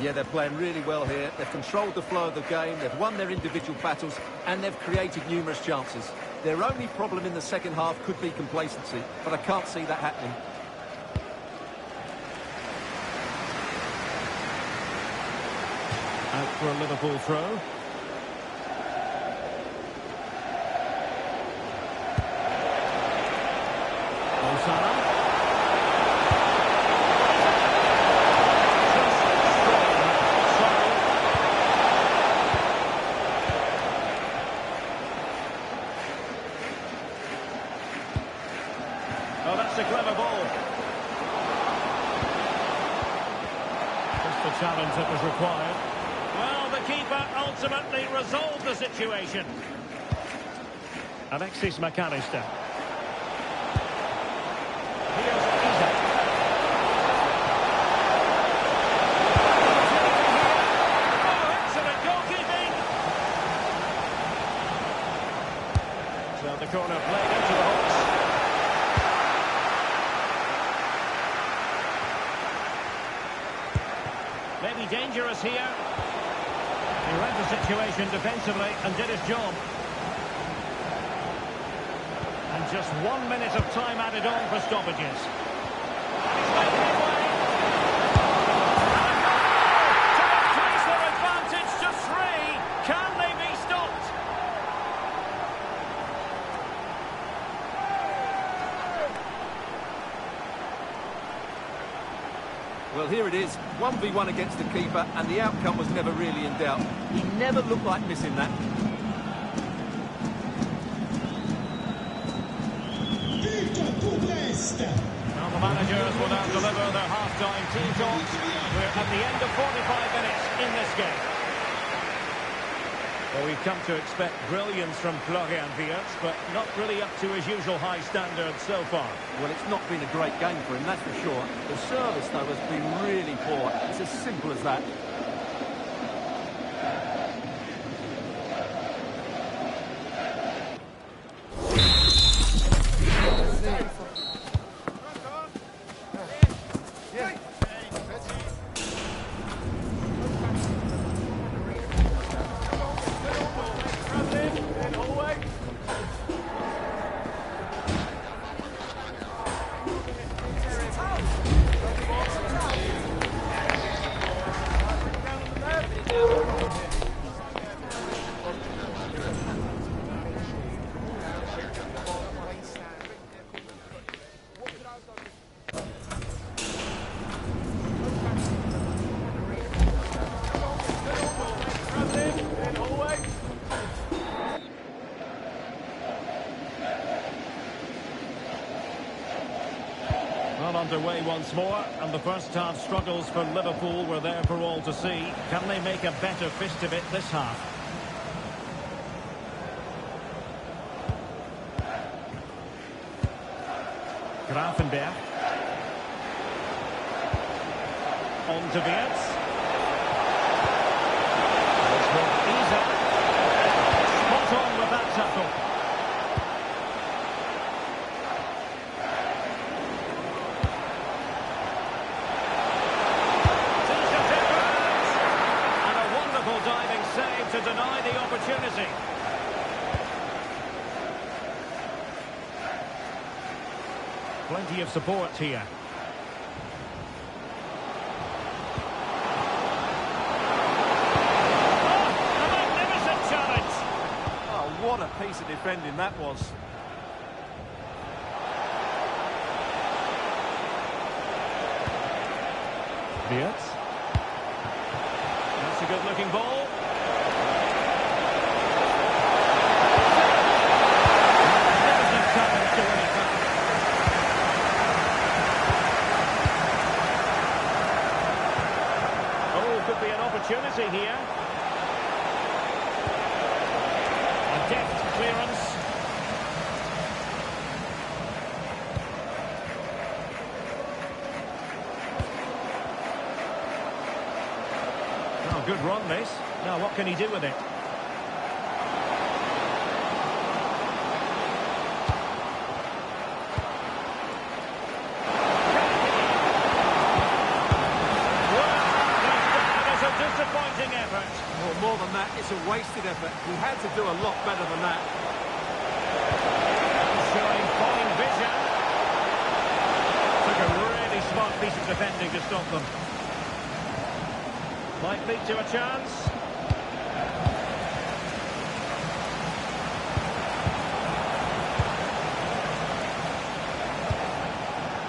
Yeah, they're playing really well here. They've controlled the flow of the game, they've won their individual battles, and they've created numerous chances. Their only problem in the second half could be complacency, but I can't see that happening. Out for a Liverpool throw. Salah. Oh, that's a clever ball. Just the challenge that was required. Well, the keeper ultimately resolved the situation. Alexis McAllister. Corner played into the box. dangerous here. He read the situation defensively and did his job. And just 1 minute of time added on for stoppages. And he's making it way. To increase their advantage to 3. Can they be stopped? Well, here it is, 1v1 against the keeper, and the outcome was never really in doubt. He never looked like missing that. Well, the managers will now deliver their half-time team talks. We're at the end of 45 minutes in this game. Well, we've come to expect brilliance from Florian Wirtz, but not really up to his usual high standards so far. Well, it's not been a great game for him, that's for sure. The service, though, has been really poor. It's as simple as that. Well, underway once more, and the first half struggles for Liverpool were there for all to see. Can they make a better fist of it this half? Grafenberg. On to Wirtz. This will ease up. Spot on with that tackle. Diving save to deny the opportunity. Plenty of support here. Oh, a magnificent challenge. Oh, what a piece of defending that was. Wirtz. That's a good-looking ball. Magnificent challenge to win it back. Oh, could be an opportunity here. A deft clearance. Oh, good run, this. Now, what can he do with it? Disappointing effort. Well, more than that, it's a wasted effort. He had to do a lot better than that. Showing fine vision. Took a really smart piece of defending to stop them. Might lead to a chance.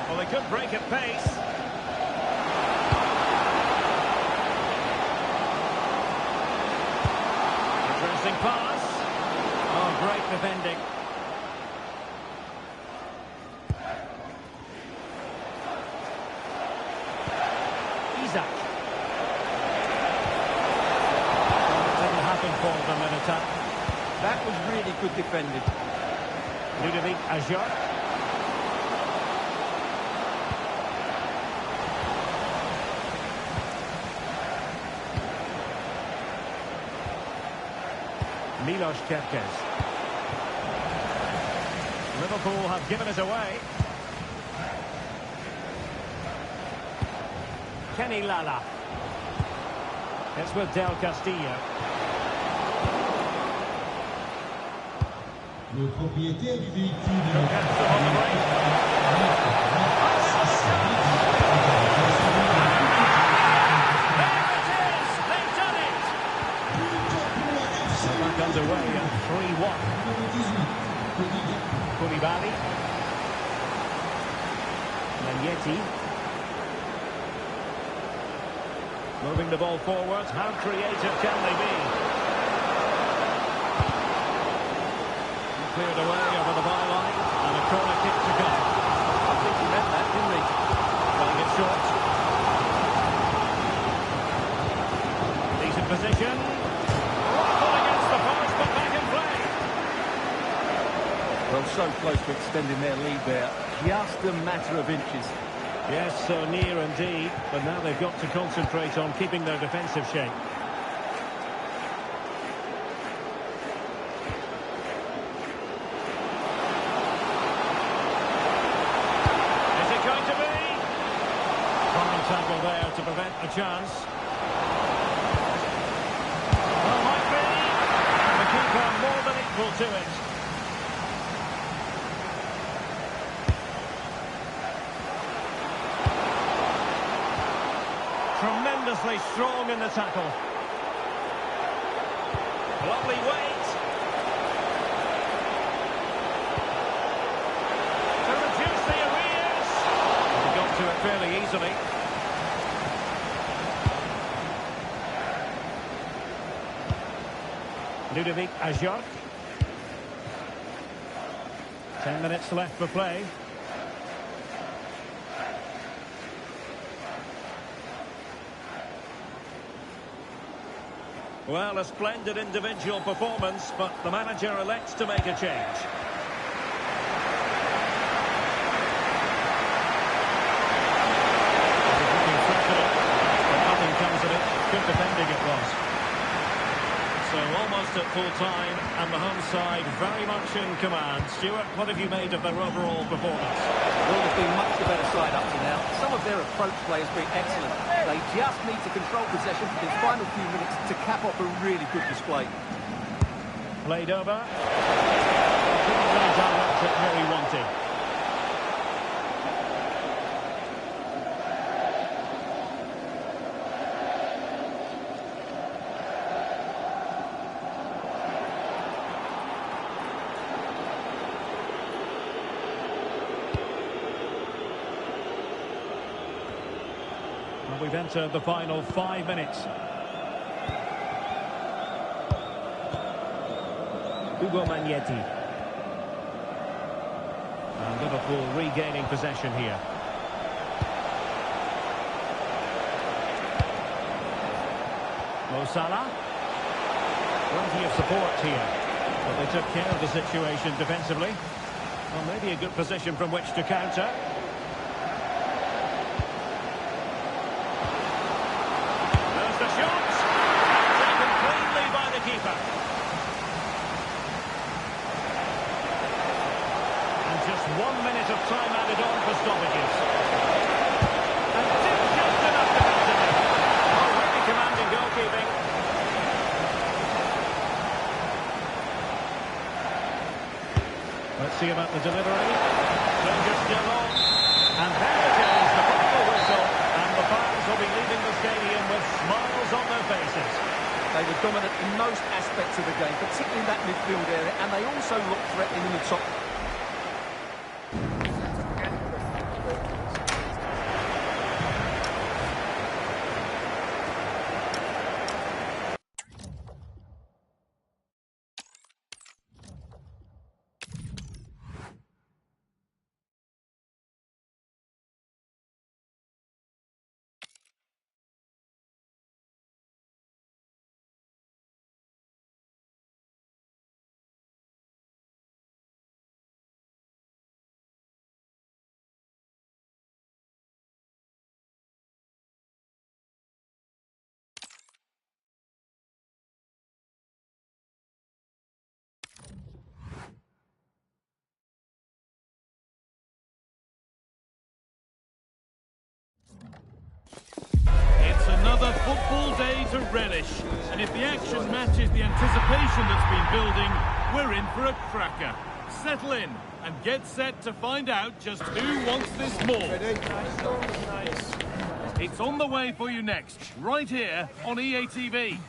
Well, they could break at pace. Interesting pass. Oh, great defending. Isaac. Didn't happen for them in attack. That was really good defending. Ludovic Ajor. Milos Kerkez. Liverpool have given it away. Kenny Lala. It's with Del Castillo. Le propriétaire du véhicule Who gets them on the break? There it is! They've done it! So back underway at 3-1. Koulibaly. Yeti. Moving the ball forward. How creative can they be? Cleared away over the byline. And a corner kick to come. I think he meant that, didn't he? Playing it short. Decent position. Rifle against the post, but back in play. Well, so close to extending their lead there. Just a matter of inches. Yes, so near indeed, but now they've got to concentrate on keeping their defensive shape. Is it going to be? Fine tackle there to prevent a chance. Well, might be. The keeper more than equal to it. Tremendously strong in the tackle. Lovely weight. To reduce the arrears. He got to it fairly easily. Ludovic Ajorc. 10 minutes left for play. Well, a splendid individual performance, but the manager elects to make a change. Looking threatening, but nothing comes of it. Good defending it was. So almost at full time, and the home side very much in command. Stuart, what have you made of their overall performance? Well, they've been much the better side up to now. Some of their approach play has been excellent. They just need to control possession for the final few minutes to cap off a really good display. Played over. Couldn't really direct it where he wanted. Well, we've entered the final 5 minutes. Hugo Magnetti. And Liverpool regaining possession here. Mo Salah. Plenty of support here. But they took care of the situation defensively. Well, maybe a good position from which to counter. There's the shot. Taken cleanly by the keeper. And just 1 minute of time added on for stoppages. And just enough defensively. Oh, really commanding goalkeeping. Let's see about the delivery. Danger still on. And there it is, the final whistle. And the fans will be leaving the stadium with smiles on their faces. They were dominant in most aspects of the game, particularly in that midfield area, and they also looked threatening in the top. It's another A football day to relish. And if the action matches the anticipation that's been building, we're in for a cracker. Settle in and get set to find out just who wants this more. It's on the way for you next, right here on EA TV.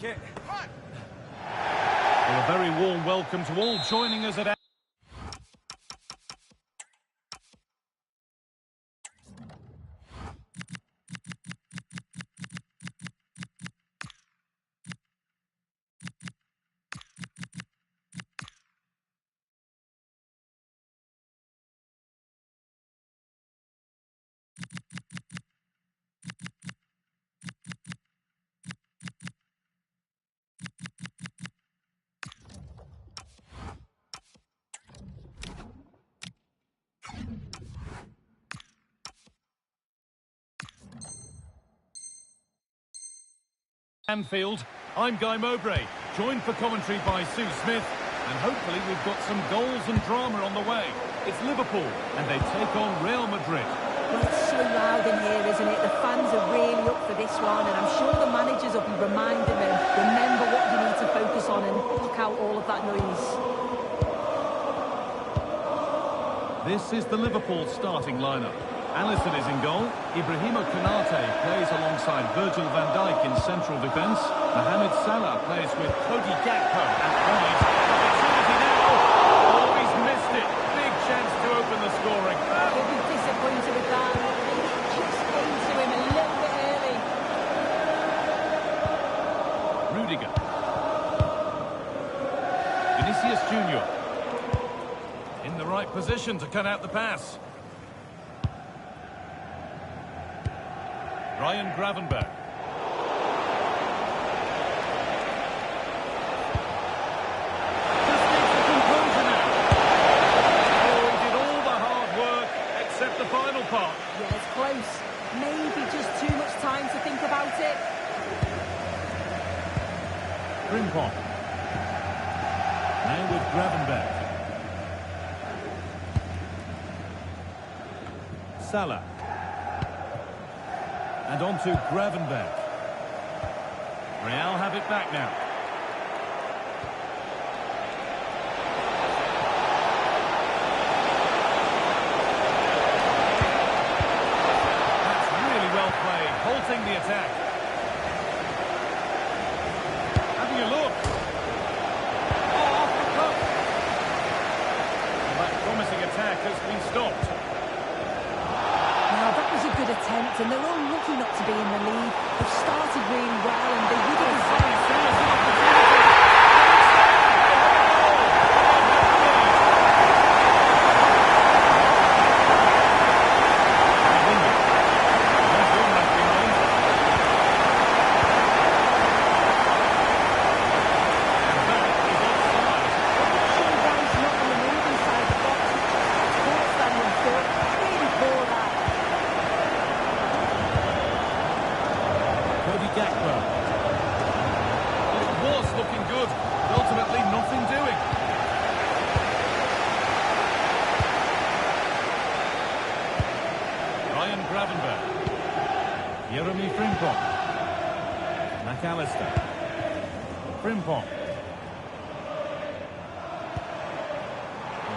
Well, a very warm welcome to all joining us at Anfield. I'm Guy Mowbray, joined for commentary by Sue Smith, and hopefully we've got some goals and drama on the way. It's Liverpool, and they take on Real Madrid. Well, it's so loud in here, isn't it? The fans are really up for this one, and I'm sure the managers will be reminding them, remember what you need to focus on and block out all of that noise. This is the Liverpool starting lineup. Alisson is in goal. Ibrahima Konate plays alongside Virgil van Dijk in central defence. Mohamed Salah plays with Cody Gakpo and Oid. Opportunity now. Oh, he's missed it. Big chance to open the scoring. He'll be disappointed with that. Maybe it just came to him a little bit early. Rudiger. Vinicius Junior. In the right position to cut out the pass. Ryan Gravenberch. Just needs the composure now. Oh, he did all the hard work, except the final part. Yeah, it's close. Maybe just too much time to think about it. Frimpong. Now with Gravenberch. Salah. And on to Gravenberch. Real have it back now. That's really well played, halting the attack. Having a look. Oh, off the cup. That promising attack has been stopped. That was a good attempt, and they're all lucky not to be in the lead. They've started really well, and they would have Frimpong.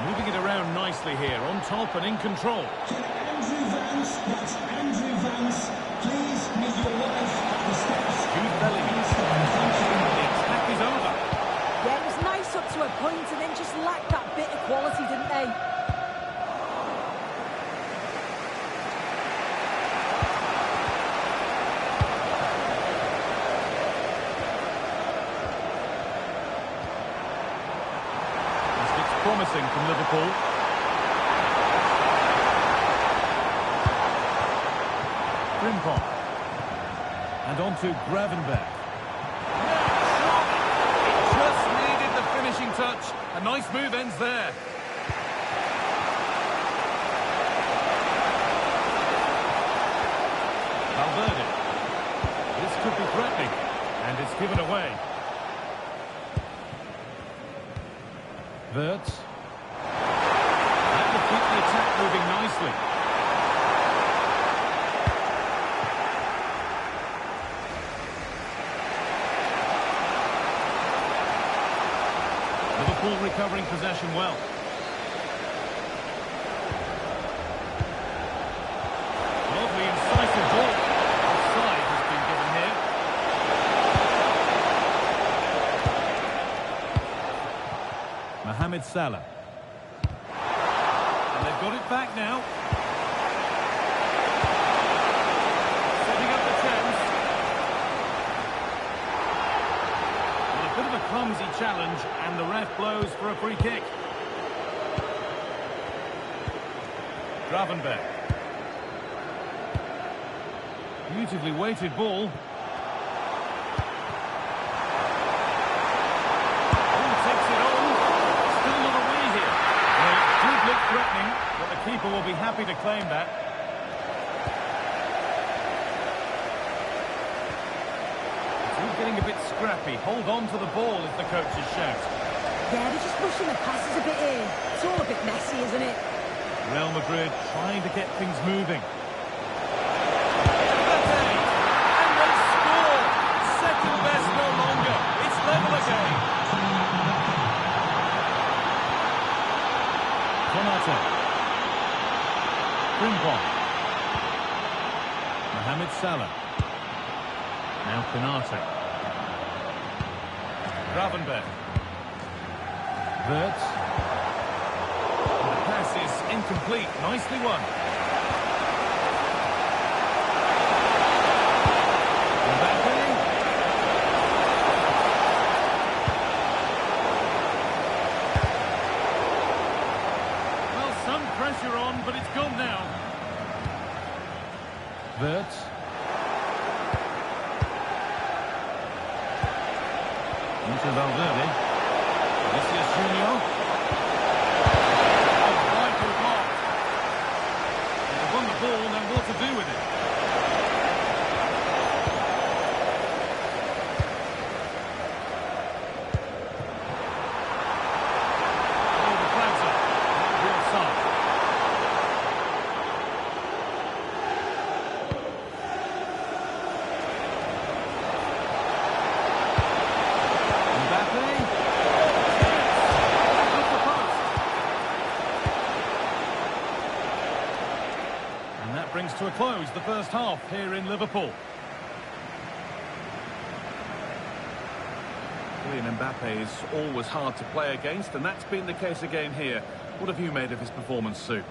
Moving it around nicely here, on top and in control. Andrew Vance, that's Andrew Vance. Please meet your wife at the steps. Jude Bellingham. The attack is over. Yeah, it was nice up to a point, and then just lacked that bit of quality, didn't they? Promising from Liverpool. Frimpong. And on to Gravenberch. It just needed the finishing touch. A nice move ends there. Valverde. This could be threatening. And it's given away. Wirtz. That will keep the attack moving nicely. recovering possession well. Lovely incisive ball. Offside has been given here. Mohamed Salah. And they've got it back now. Setting up the chance. Well, a bit of a clumsy challenge, and the ref blows for a free kick. Gravenberg. Beautifully weighted ball. Oh, takes it on. Still not away here. Well, it did look threatening, but the keeper will be happy to claim that. It's all getting a bit scrappy. Hold on to the ball is the coach's shout. Yeah, they're just pushing the passes a bit here. It's all a bit messy, isn't it? Real Madrid trying to get things moving. Frimpong. Mohamed Salah. Now Konate. Gravenberg. Wirtz. The pass is incomplete. Nicely won. Pressure on, but it's gone now. Wirtz. Into Valverde. Vinicius Junior. Vital block. They've won the ball, now what to do with it? Oh, the flags up. Real side. Brings to a close the first half here in Liverpool. Kylian Mbappe is always hard to play against, and that's been the case again here. What have you made of his performance, Sue?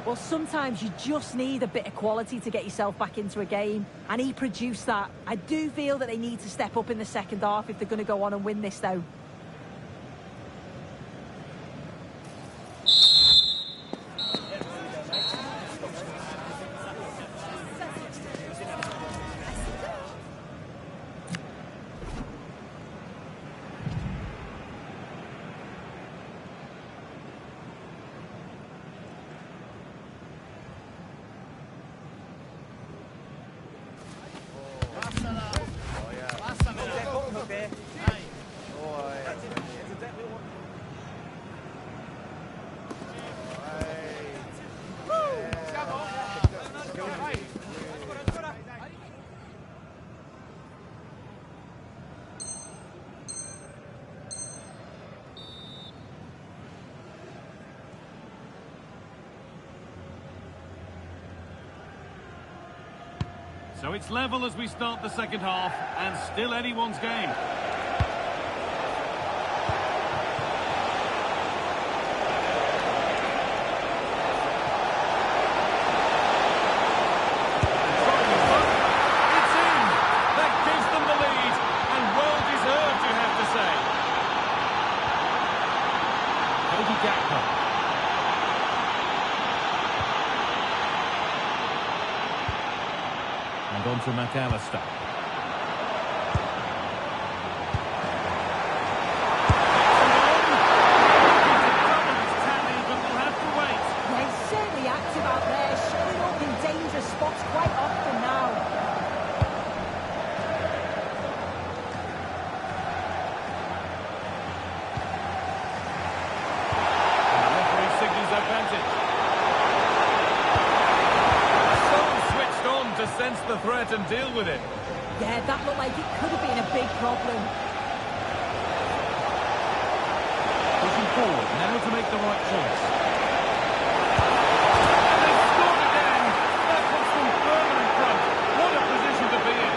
Well, sometimes you just need a bit of quality to get yourself back into a game, and he produced that. I do feel that they need to step up in the second half if they're going to go on and win this, though. So it's level as we start the second half, and still anyone's game. It's in! That gives them the lead, and well deserved, you have to say. Cody Gakpo. And on to McAllister. But we'll have to wait. Yeah, he's certainly active out there, showing up in dangerous spots quite often now. And the referee signals advantage. To sense the threat and deal with it. Yeah, that looked like it could have been a big problem. Pushing forward, now to make the right choice. And they've scored again! That puts them further in front. What a position to be in!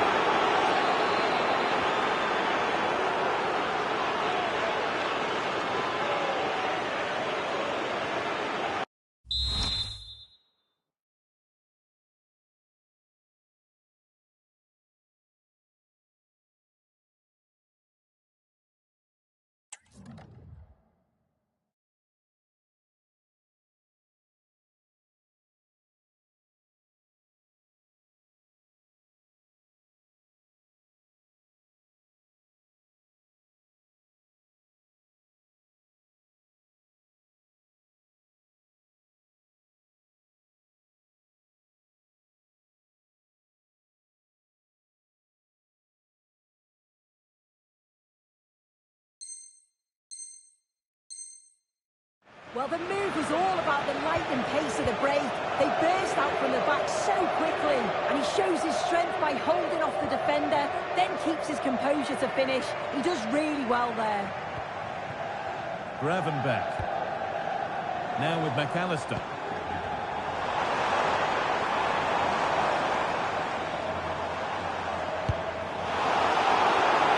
Well, the move was all about the lightning pace of the break. They burst out from the back so quickly, and he shows his strength by holding off the defender, then keeps his composure to finish. He does really well there. Gravenberch. Now with McAllister.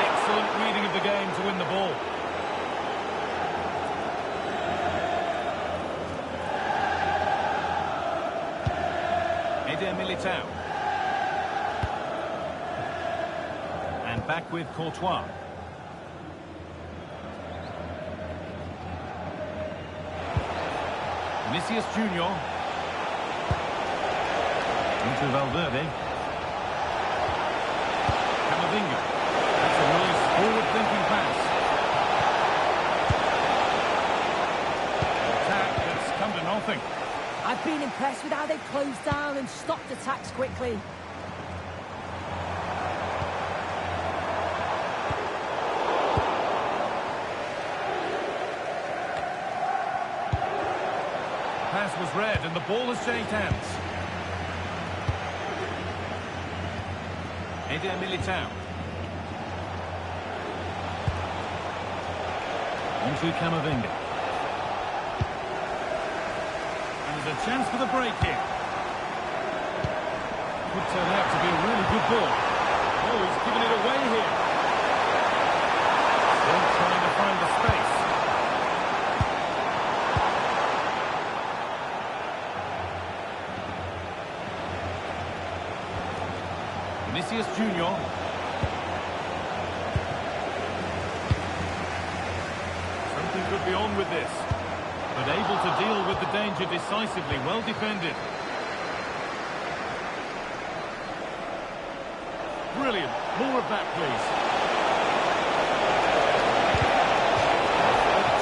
Excellent reading of the game to win the ball. Militao. And back with Courtois. Vinicius Junior. Into Valverde. Camavinga. That's a nice forward-thinking pass. Attack that's come to nothing. I've been impressed with how they've closed down and stopped attacks quickly. Pass was read and the ball has changed hands. Eder Militao. On to Camavinga. There's a chance for the break here. Could turn out to be a really good ball. Oh, he's given it away here. Still trying to find the space. Vinicius Junior. Something could be on with this. But able to deal with the danger decisively, well defended. Brilliant. More of that, please.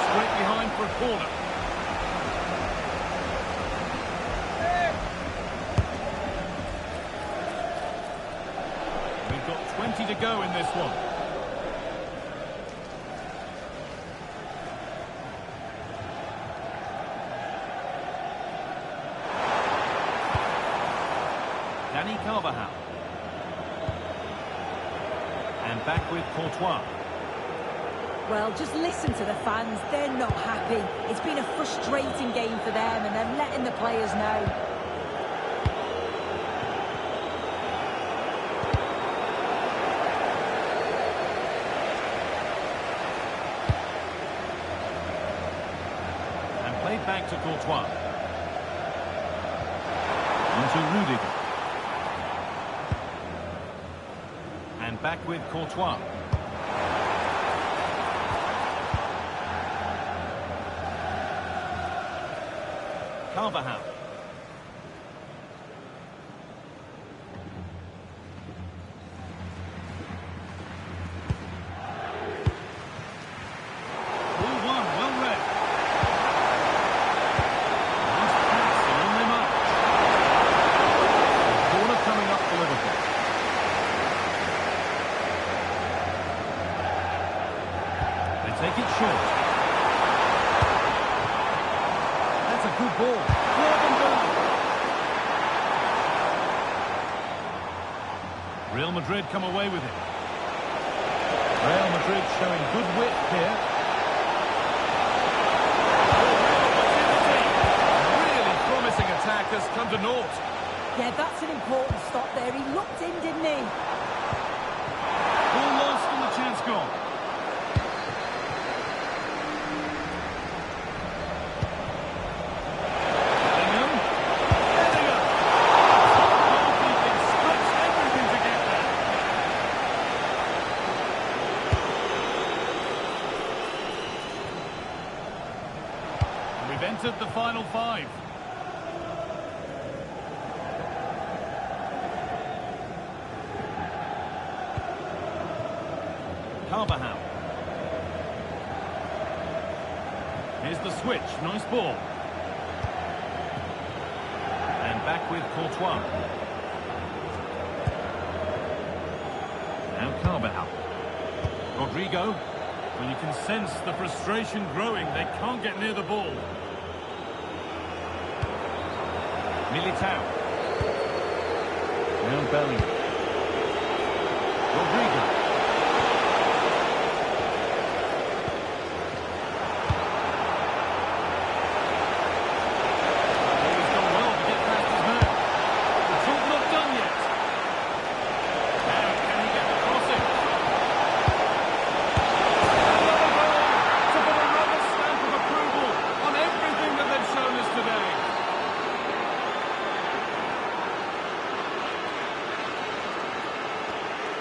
Straight behind for a corner. We've got 20 to go in this one. Carvajal. And back with Courtois. Well, just listen to the fans. They're not happy. It's been a frustrating game for them, and they're letting the players know. And played back to Courtois. Into Rudiger. And back with Courtois. Carvajal. Take it short. That's a good ball. Real Madrid come away with it. Real Madrid showing good wit here. has come to naught. Yeah, that's an important stop there. He looked in, didn't he? Ball lost and the chance gone. Bellingham. There they go. Goalkeeping stretched everything to get there. We've entered the final five. Carvajal. Here's the switch. Nice ball. And back with Courtois. Now Carvajal. Rodrigo. Well, you can sense the frustration growing. They can't get near the ball. Militao. Now Bellingham. Rodrigo.